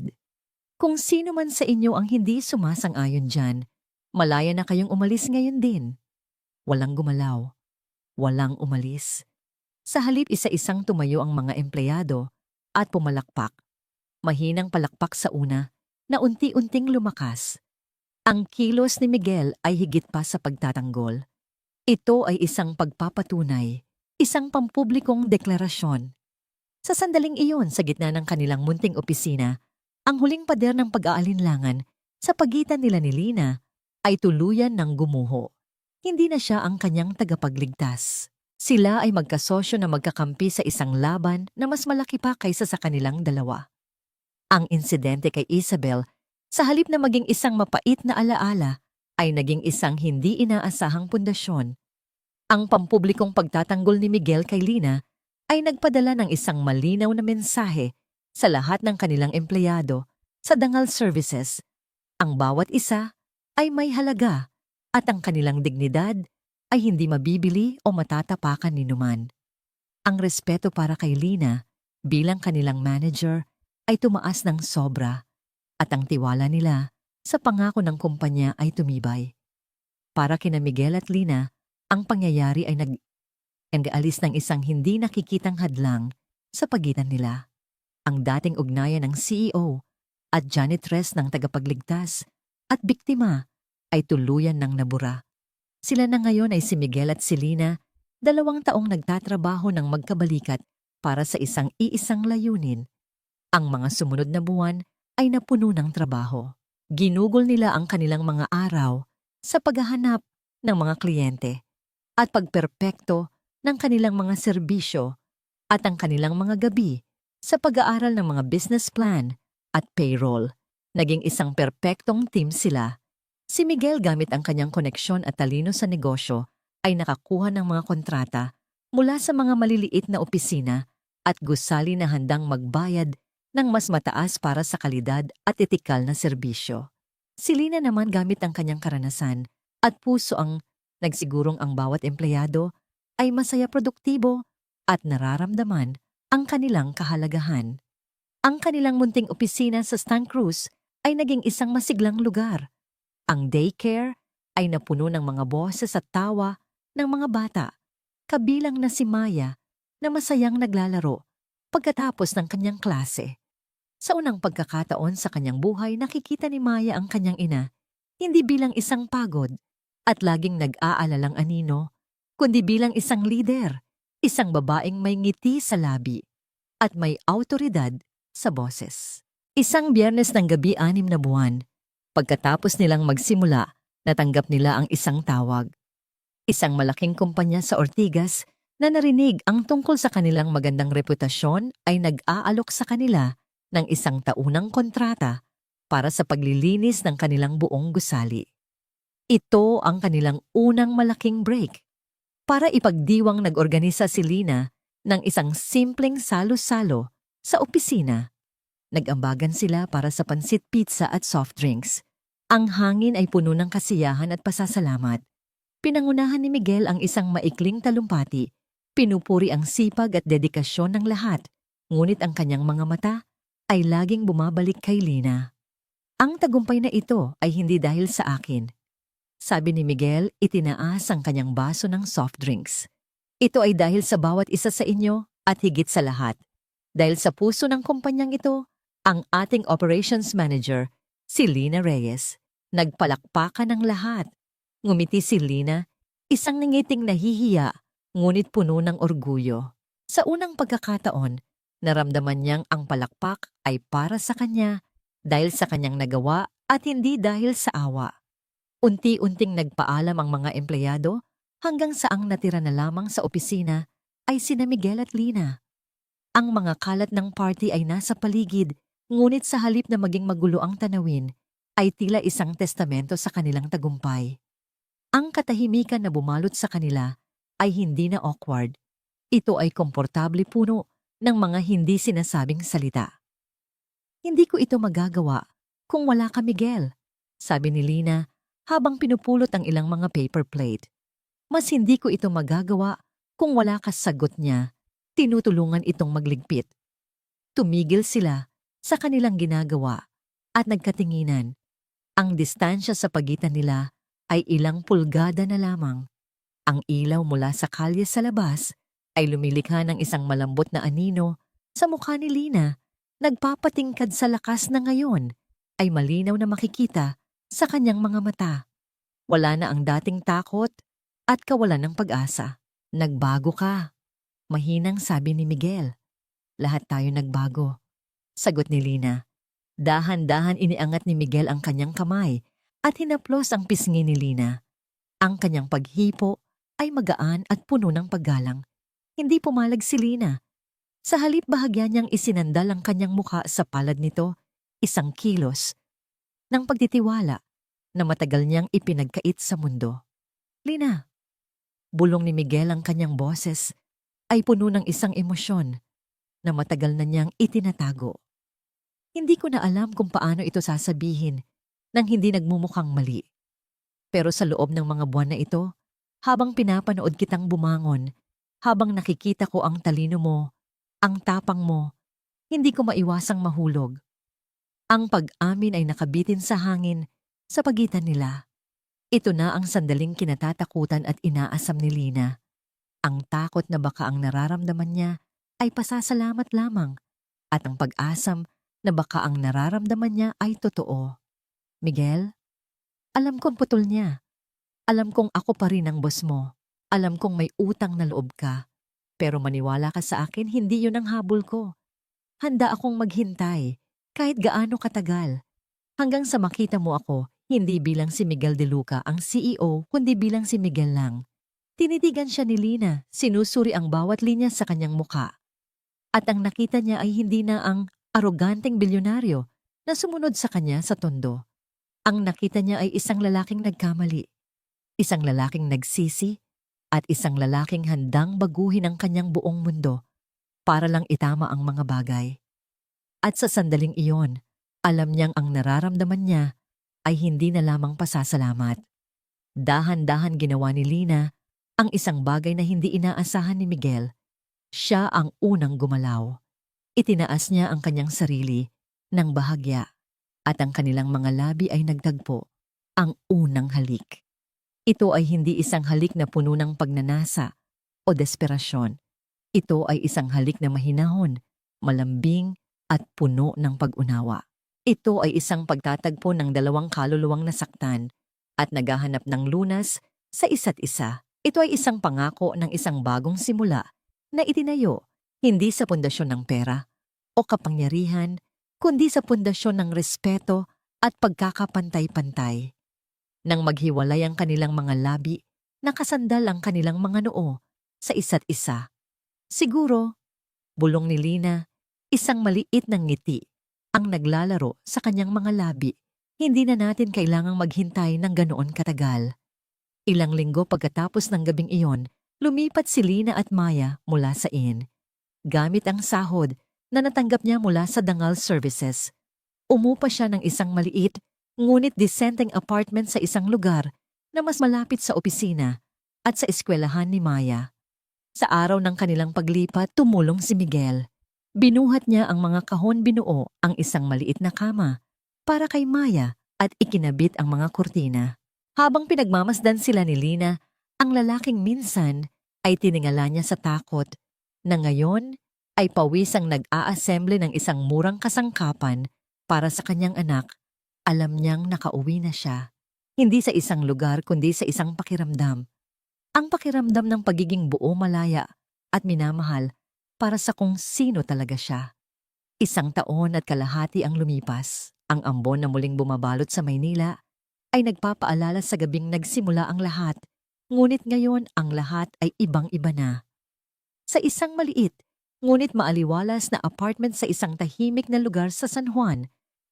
S1: Kung sino man sa inyo ang hindi sumasang-ayon dyan, malaya na kayong umalis ngayon din. Walang gumalaw, walang umalis. Sa halip isa-isang tumayo ang mga empleyado at pumalakpak. Mahinang palakpak sa una na unti-unting lumakas. Ang kilos ni Miguel ay higit pa sa pagtatanggol. Ito ay isang pagpapatunay, isang pampublikong deklarasyon. Sa sandaling iyon sa gitna ng kanilang munting opisina, ang huling pader ng pag-aalinlangan sa pagitan nila ni Lina ay tuluyan ng gumuho. Hindi na siya ang kanyang tagapagligtas. Sila ay magkasosyo na magkakampi sa isang laban na mas malaki pa kaysa sa kanilang dalawa. Ang insidente kay Isabel, sa halip na maging isang mapait na alaala, ay naging isang hindi inaasahang pundasyon. Ang pampublikong pagtatanggol ni Miguel kay Lina ay nagpadala ng isang malinaw na mensahe sa lahat ng kanilang empleyado sa dangal services. Ang bawat isa ay may halaga at ang kanilang dignidad ay hindi mabibili o matatapakan ni numan. Ang respeto para kay Lina bilang kanilang manager ay tumaas ng sobra at ang tiwala nila sa pangako ng kumpanya ay tumibay. Para kina Miguel at Lina, ang pangyayari ay nag-alis ng isang hindi nakikitang hadlang sa pagitan nila. Ang dating ugnayan ng CEO at janitress ng tagapagligtas at biktima ay tuluyan ng nabura. Sila na ngayon ay si Miguel at si Lina, 2 taong nagtatrabaho ng magkabalikat para sa isang layunin. Ang mga sumunod na buwan ay napuno ng trabaho. Ginugol nila ang kanilang mga araw sa paghahanap ng mga kliyente at pagperpekto ng kanilang mga serbisyo at ang kanilang mga gabi sa pag-aaral ng mga business plan at payroll. Naging isang perpektong team sila. Si Miguel gamit ang kanyang koneksyon at talino sa negosyo ay nakakuha ng mga kontrata mula sa mga maliliit na opisina at gusali na handang magbayad ng mas mataas para sa kalidad at etikal na serbisyo. Si Lina naman gamit ang kanyang karanasan at puso ang nagsigurong ang bawat empleyado ay masaya, produktibo at nararamdaman ang kanilang kahalagahan. Ang kanilang munting opisina sa Santa Cruz ay naging isang masiglang lugar. Ang daycare ay napuno ng mga boses at tawa ng mga bata, kabilang na si Maya na masayang naglalaro pagkatapos ng kanyang klase. Sa unang pagkakataon sa kanyang buhay, nakikita ni Maya ang kanyang ina, hindi bilang isang pagod at laging nag-aalalang anino, kundi bilang isang lider, isang babaeng may ngiti sa labi at may awtoridad sa boses. Isang Biyernes ng gabi, 6 na buwan, pagkatapos nilang magsimula, natanggap nila ang isang tawag. Isang malaking kumpanya sa Ortigas na narinig ang tungkol sa kanilang magandang reputasyon ay nag-aalok sa kanila ng isang taunang kontrata para sa paglilinis ng kanilang buong gusali. Ito ang kanilang unang malaking break. Para ipagdiwang, nag-organisa si Lina ng isang simpleng salo-salo sa opisina. Nag-ambagan sila para sa pansit pizza at soft drinks. Ang hangin ay puno ng kasiyahan at pasasalamat. Pinangunahan ni Miguel ang isang maikling talumpati. Pinupuri ang sipag at dedikasyon ng lahat, ngunit ang kanyang mga mata ay laging bumabalik kay Lina. Ang tagumpay na ito ay hindi dahil sa akin. Sabi ni Miguel, itinaas ang kanyang baso ng soft drinks. Ito ay dahil sa bawat isa sa inyo at higit sa lahat. Dahil sa puso ng kumpanyang ito, ang ating operations manager, si Lina Reyes. Nagpalakpakan ng lahat. Ngumiti si Lina, isang nangiting nahihiya, ngunit puno ng orgulyo. Sa unang pagkakataon, naramdaman niyang ang palakpak ay para sa kanya dahil sa kanyang nagawa at hindi dahil sa awa. Unti-unting nagpaalam ang mga empleyado hanggang sa ang natira na lamang sa opisina ay sina Miguel at Lina. Ang mga kalat ng party ay nasa paligid, ngunit sa halip na maging magulo ang tanawin, ay tila isang testamento sa kanilang tagumpay. Ang katahimikan na bumalot sa kanila ay hindi na awkward. Ito ay komportable, puno ng mga hindi sinasabing salita. Hindi ko ito magagawa kung wala ka, Miguel, sabi ni Lina habang pinupulot ang ilang mga paper plate. Mas hindi ko ito magagawa kung wala ka, sagot niya. Tinutulungan itong magligpit. Tumigil sila sa kanilang ginagawa at nagkatinginan. Ang distansya sa pagitan nila ay ilang pulgada na lamang. Ang ilaw mula sa kalye sa labas ay lumilikha ng isang malambot na anino sa mukha ni Lina, nagpapatingkad sa lakas na ngayon ay malinaw na makikita sa kanyang mga mata. Wala na ang dating takot at kawalan ng pag-asa. Nagbago ka, mahinang sabi ni Miguel. Lahat tayo nagbago, sagot ni Lina. Dahan-dahan iniangat ni Miguel ang kanyang kamay at hinaplos ang pisngi ni Lina. Ang kanyang paghipo ay magaan at puno ng paggalang. Hindi pumalag si Lina. Sa halip, bahagya niyang isinandal ang kanyang mukha sa palad nito, isang kilos ng pagtitiwala na matagal niyang ipinagkait sa mundo. Lina, bulong ni Miguel, ang kanyang boses ay puno ng isang emosyon na matagal na niyang itinatago. Hindi ko na alam kung paano ito sasabihin nang hindi nagmumukhang mali. Pero sa loob ng mga buwan na ito, habang pinapanood kitang bumangon, habang nakikita ko ang talino mo, ang tapang mo, hindi ko maiwasang mahulog. Ang pag-amin ay nakabitin sa hangin sa pagitan nila. Ito na ang sandaling kinatatakutan at inaasam ni Lina. Ang takot na baka ang nararamdaman niya ay pasasalamat lamang at ang pag-asam na baka ang nararamdaman niya ay totoo. Miguel, alam kong putol niya. Alam kong ako pa rin ang boss mo. Alam kong may utang na loob ka. Pero maniwala ka sa akin, hindi yun ang habol ko. Handa akong maghintay, kahit gaano katagal. Hanggang sa makita mo ako, hindi bilang si Miguel De Luca ang CEO, kundi bilang si Miguel lang. Tinitigan siya ni Lina, sinusuri ang bawat linya sa kanyang muka. At ang nakita niya ay hindi na ang aroganteng bilyonaryo na sumunod sa kanya sa tondo. Ang nakita niya ay isang lalaking nagkamali, isang lalaking nagsisi, at isang lalaking handang baguhin ang kanyang buong mundo para lang itama ang mga bagay. At sa sandaling iyon, alam niyang ang nararamdaman niya ay hindi na lamang pasasalamat. Dahan-dahan ginawa ni Lina ang isang bagay na hindi inaasahan ni Miguel. Siya ang unang gumalaw. Itinaas niya ang kanyang sarili ng bahagya at ang kanilang mga labi ay nagtagpo, ang unang halik. Ito ay hindi isang halik na puno ng pagnanasa o desperasyon. Ito ay isang halik na mahinahon, malambing at puno ng pag-unawa. Ito ay isang pagtatagpo ng dalawang kaluluwang nasaktan at naghahanap ng lunas sa isa't isa. Ito ay isang pangako ng isang bagong simula na itinayo hindi sa pundasyon ng pera o kapangyarihan, kundi sa pundasyon ng respeto at pagkakapantay-pantay. Nang maghiwalay ang kanilang mga labi, nakasandal ang kanilang mga noo sa isa't isa. Siguro, bulong ni Lina, isang maliit na ngiti ang naglalaro sa kanyang mga labi. Hindi na natin kailangang maghintay ng ganoon katagal. Ilang linggo pagkatapos ng gabing iyon, lumipat si Lina at Maya mula sa inn. Gamit ang sahod na natanggap niya mula sa Dangal Services, umupa siya ng isang maliit ngunit disenteng apartment sa isang lugar na mas malapit sa opisina at sa eskwelahan ni Maya. Sa araw ng kanilang paglipat, tumulong si Miguel. Binuhat niya ang mga kahon, binuo ang isang maliit na kama para kay Maya at ikinabit ang mga kurtina. Habang pinagmamasdan sila ni Lina, ang lalaking minsan ay tiningala niya sa takot na ngayon ay pawisang nag-a-assemble ng isang murang kasangkapan para sa kanyang anak. Alam niyang nakauwi na siya. Hindi sa isang lugar kundi sa isang pakiramdam. Ang pakiramdam ng pagiging buo, malaya at minamahal para sa kung sino talaga siya. 1 taon at kalahati ang lumipas. Ang ambon na muling bumabalot sa Maynila ay nagpapaalala sa gabing nagsimula ang lahat. Ngunit ngayon ang lahat ay ibang-iba na. Sa isang maliit, ngunit maaliwalas na apartment sa isang tahimik na lugar sa San Juan,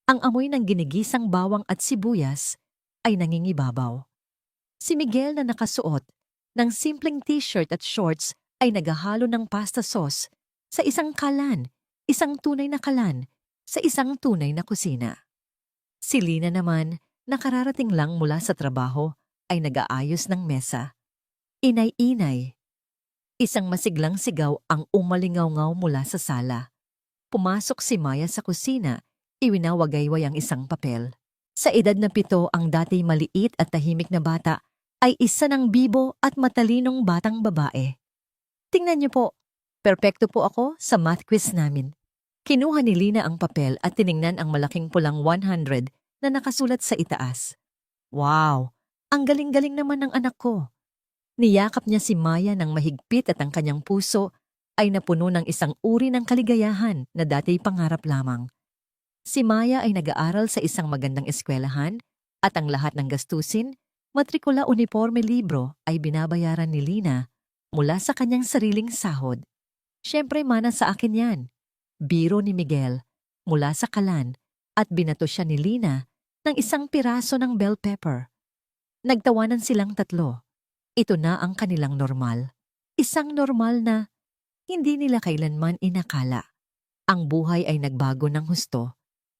S1: ang amoy ng ginigisang bawang at sibuyas ay nangingibabaw. Si Miguel na nakasuot ng simpleng t-shirt at shorts ay naghahalo ng pasta sauce sa isang kalan, isang tunay na kalan, sa isang tunay na kusina. Si Lina naman, nakararating lang mula sa trabaho, ay nag-aayos ng mesa. Inay-inay. Isang masiglang sigaw ang umalingaw-ngaw mula sa sala. Pumasok si Maya sa kusina, iwinawagayway ang isang papel. Sa edad na 7, ang dati maliit at tahimik na bata ay isa ng bibo at matalinong batang babae. Tingnan niyo po, perpekto po ako sa math quiz namin. Kinuha ni Lina ang papel at tiningnan ang malaking pulang 100 na nakasulat sa itaas. Wow, ang galing-galing naman ng anak ko. Niyakap niya si Maya ng mahigpit at ang kanyang puso ay napuno ng isang uri ng kaligayahan na dati pangarap lamang. Si Maya ay nag-aaral sa isang magandang eskwelahan at ang lahat ng gastusin, matrikula, uniforme, libro ay binabayaran ni Lina mula sa kanyang sariling sahod. Siyempre mana sa akin yan. Biro ni Miguel mula sa kalan at binato siya ni Lina ng isang piraso ng bell pepper. Nagtawanan silang tatlo. Ito na ang kanilang normal. Isang normal na hindi nila kailanman inakala. Ang buhay ay nagbago ng husto.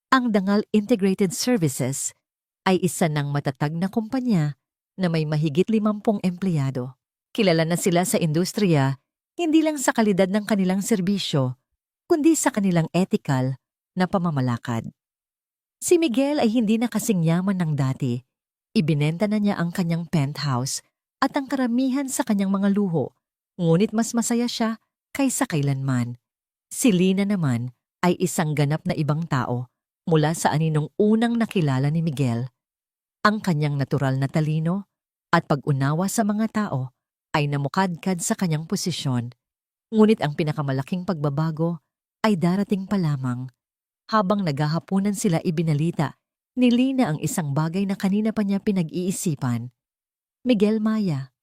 S1: Ang Dangal Integrated Services ay isa ng matatag na kumpanya na may mahigit 50 empleyado. Kilala na sila sa industriya hindi lang sa kalidad ng kanilang serbisyo, kundi sa kanilang ethical na pamamalakad. Si Miguel ay hindi na kasing yaman ng dati. Ibinenta na niya ang kanyang penthouse at ang karamihan sa kanyang mga luho, ngunit mas masaya siya kaysa kailanman. Si Lina naman ay isang ganap na ibang tao mula sa aninong unang nakilala ni Miguel. Ang kanyang natural na talino at pag-unawa sa mga tao ay namukadkad sa kanyang posisyon. Ngunit ang pinakamalaking pagbabago ay darating pa lamang. Habang naghahapunan sila ibinalita ni Lina ang isang bagay na kanina pa niya pinag-iisipan. Miguel Maya,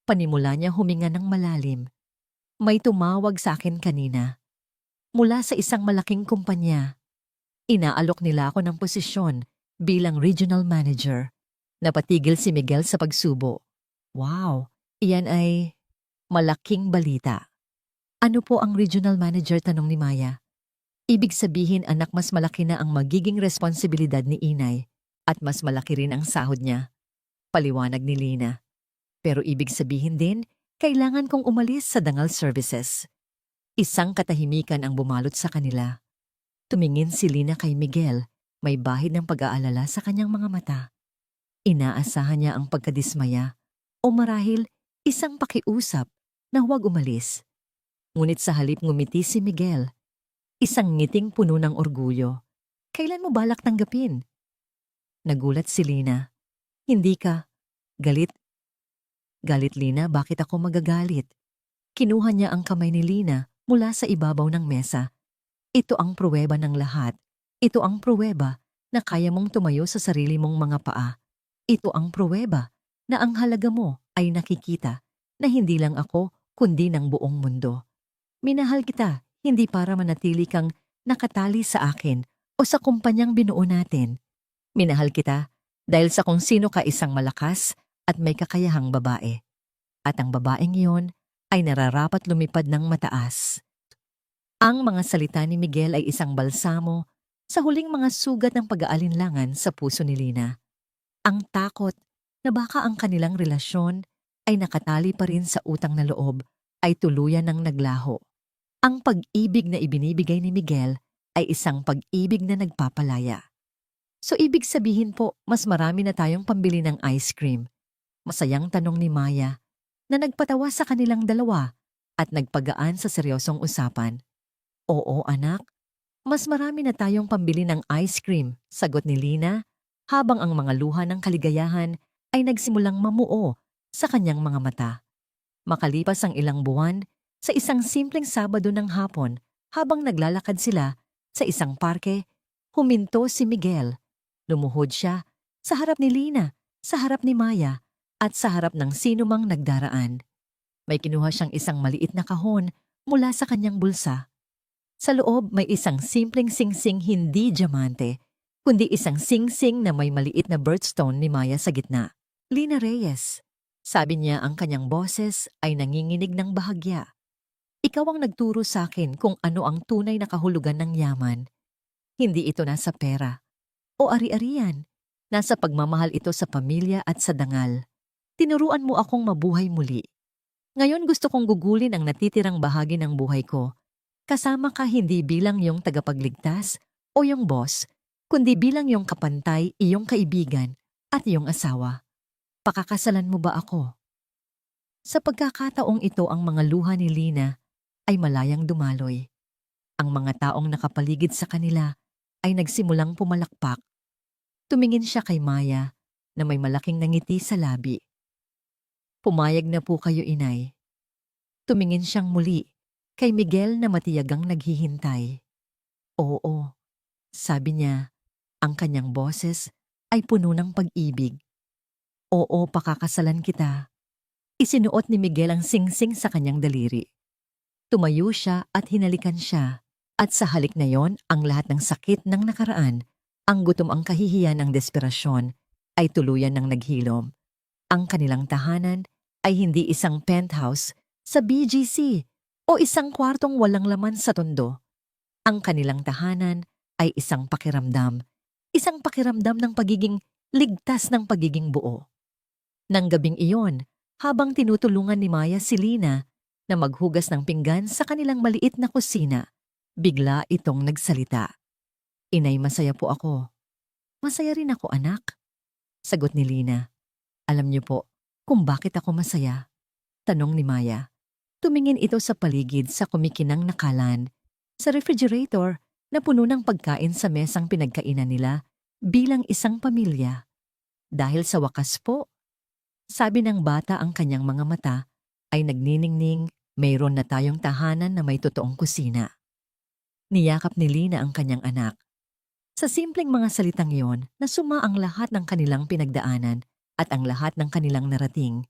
S1: panimula niya huminga ng malalim. May tumawag sa akin kanina. Mula sa isang malaking kumpanya. Inaalok nila ako ng posisyon bilang regional manager. Napatigil si Miguel sa pagsubo. Wow, iyan ay malaking balita. Ano po ang regional manager, tanong ni Maya? Ibig sabihin, anak, mas malaki na ang magiging responsibilidad ni Inay at mas malaki rin ang sahod niya. Paliwanag ni Lina. Pero ibig sabihin din, kailangan kong umalis sa Dangal Services. Isang katahimikan ang bumalot sa kanila. Tumingin si Lina kay Miguel, may bahid ng pag-aalala sa kanyang mga mata. Inaasahan niya ang pagkadismaya o marahil isang pakiusap na huwag umalis. Ngunit sa halip ngumiti si Miguel. Isang ngiting puno ng orgulyo. Kailan mo balak tanggapin? Nagulat si Lina. Hindi ka. Galit. Galit, Lina, bakit ako magagalit? Kinuha niya ang kamay ni Lina mula sa ibabaw ng mesa. Ito ang pruweba ng lahat. Ito ang pruweba na kaya mong tumayo sa sarili mong mga paa. Ito ang pruweba na ang halaga mo ay nakikita na hindi lang ako kundi ng buong mundo. Minahal kita, hindi para manatili kang nakatali sa akin o sa kumpanyang binuo natin. Minahal kita dahil sa kung sino ka, isang malakas at may kakayahang babae. At ang babaeng iyon ay nararapat lumipad ng mataas. Ang mga salita ni Miguel ay isang balsamo sa huling mga sugat ng pag-aalinlangan sa puso ni Lina. Ang takot na baka ang kanilang relasyon ay nakatali pa rin sa utang na loob ay tuluyan ng naglaho. Ang pag-ibig na ibinibigay ni Miguel ay isang pag-ibig na nagpapalaya. So ibig sabihin po, mas marami na tayong pambili ng ice cream. Masayang tanong ni Maya na nagpatawa sa kanilang dalawa at nagpagaan sa seryosong usapan. Oo, anak, mas marami na tayong pambili ng ice cream, sagot ni Lina habang ang mga luha ng kaligayahan ay nagsimulang mamuo sa kanyang mga mata. Makalipas ang ilang buwan, sa isang simpleng Sabado ng hapon, habang naglalakad sila sa isang parke, huminto si Miguel. Lumuhod siya sa harap ni Lina, sa harap ni Maya, at sa harap ng sinumang nagdaraan. May kinuha siyang isang maliit na kahon mula sa kanyang bulsa. Sa loob may isang simpleng singsing hindi diamante, kundi isang singsing na may maliit na birthstone ni Maya sa gitna. Lina Reyes, sabi niya, ang kanyang boses ay nanginginig ng bahagya. Ikaw ang nagturo sa akin kung ano ang tunay na kahulugan ng yaman. Hindi ito nasa pera o ari-arian. Nasa pagmamahal ito sa pamilya at sa dangal. Tinuruan mo akong mabuhay muli. Ngayon gusto kong gugulin ang natitirang bahagi ng buhay ko. Kasama ka hindi bilang iyong tagapagligtas o iyong boss, kundi bilang iyong kapantay, iyong kaibigan at iyong asawa. Pakakasalan mo ba ako? Sa pagkakataong ito, ang mga luha ni Lina ay malayang dumaloy. Ang mga taong nakapaligid sa kanila ay nagsimulang pumalakpak. Tumingin siya kay Maya na may malaking nangiti sa labi. Pumayag na po kayo, Inay. Tumingin siyang muli kay Miguel na matiyagang naghihintay. Oo, sabi niya, ang kanyang boses ay puno ng pag-ibig. Oo, pakakasalan kita. Isinuot ni Miguel ang singsing sa kanyang daliri. Tumayo siya at hinalikan siya. At sa halik na yon, ang lahat ng sakit ng nakaraan, ang gutom, ang kahihiyan, ang desperasyon, ay tuluyan ng naghilom. Ang kanilang tahanan ay hindi isang penthouse sa BGC o isang kwartong walang laman sa tondo. Ang kanilang tahanan ay isang pakiramdam ng pagiging ligtas, ng pagiging buo. Nang gabing iyon, habang tinutulungan ni Maya si Lina na maghugas ng pinggan sa kanilang maliit na kusina, bigla itong nagsalita. Inay, masaya po ako. Masaya rin ako, anak. Sagot ni Lina. Alam niyo po kung bakit ako masaya? Tanong ni Maya. Tumingin ito sa paligid, sa kumikinang na kalan, sa refrigerator na puno ng pagkain sa mesang pinagkainan nila bilang isang pamilya. Dahil sa wakas po, sabi ng bata, ang kanyang mga mata ay nagniningning, Mayroon na tayong tahanan na may totoong kusina. Niyakap ni Lina ang kanyang anak. Sa simpleng mga salitang yon, nasuma ang lahat ng kanilang pinagdaanan at ang lahat ng kanilang narating.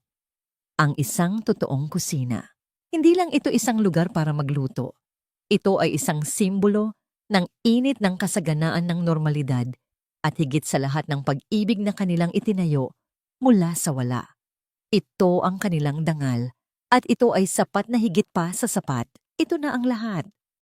S1: Ang isang totoong kusina. Hindi lang ito isang lugar para magluto. Ito ay isang simbolo ng init ng kasaganaan ng normalidad at higit sa lahat ng pag-ibig na kanilang itinayo mula sa wala. Ito ang kanilang dangal at ito ay sapat na higit pa sa sapat. Ito na ang lahat.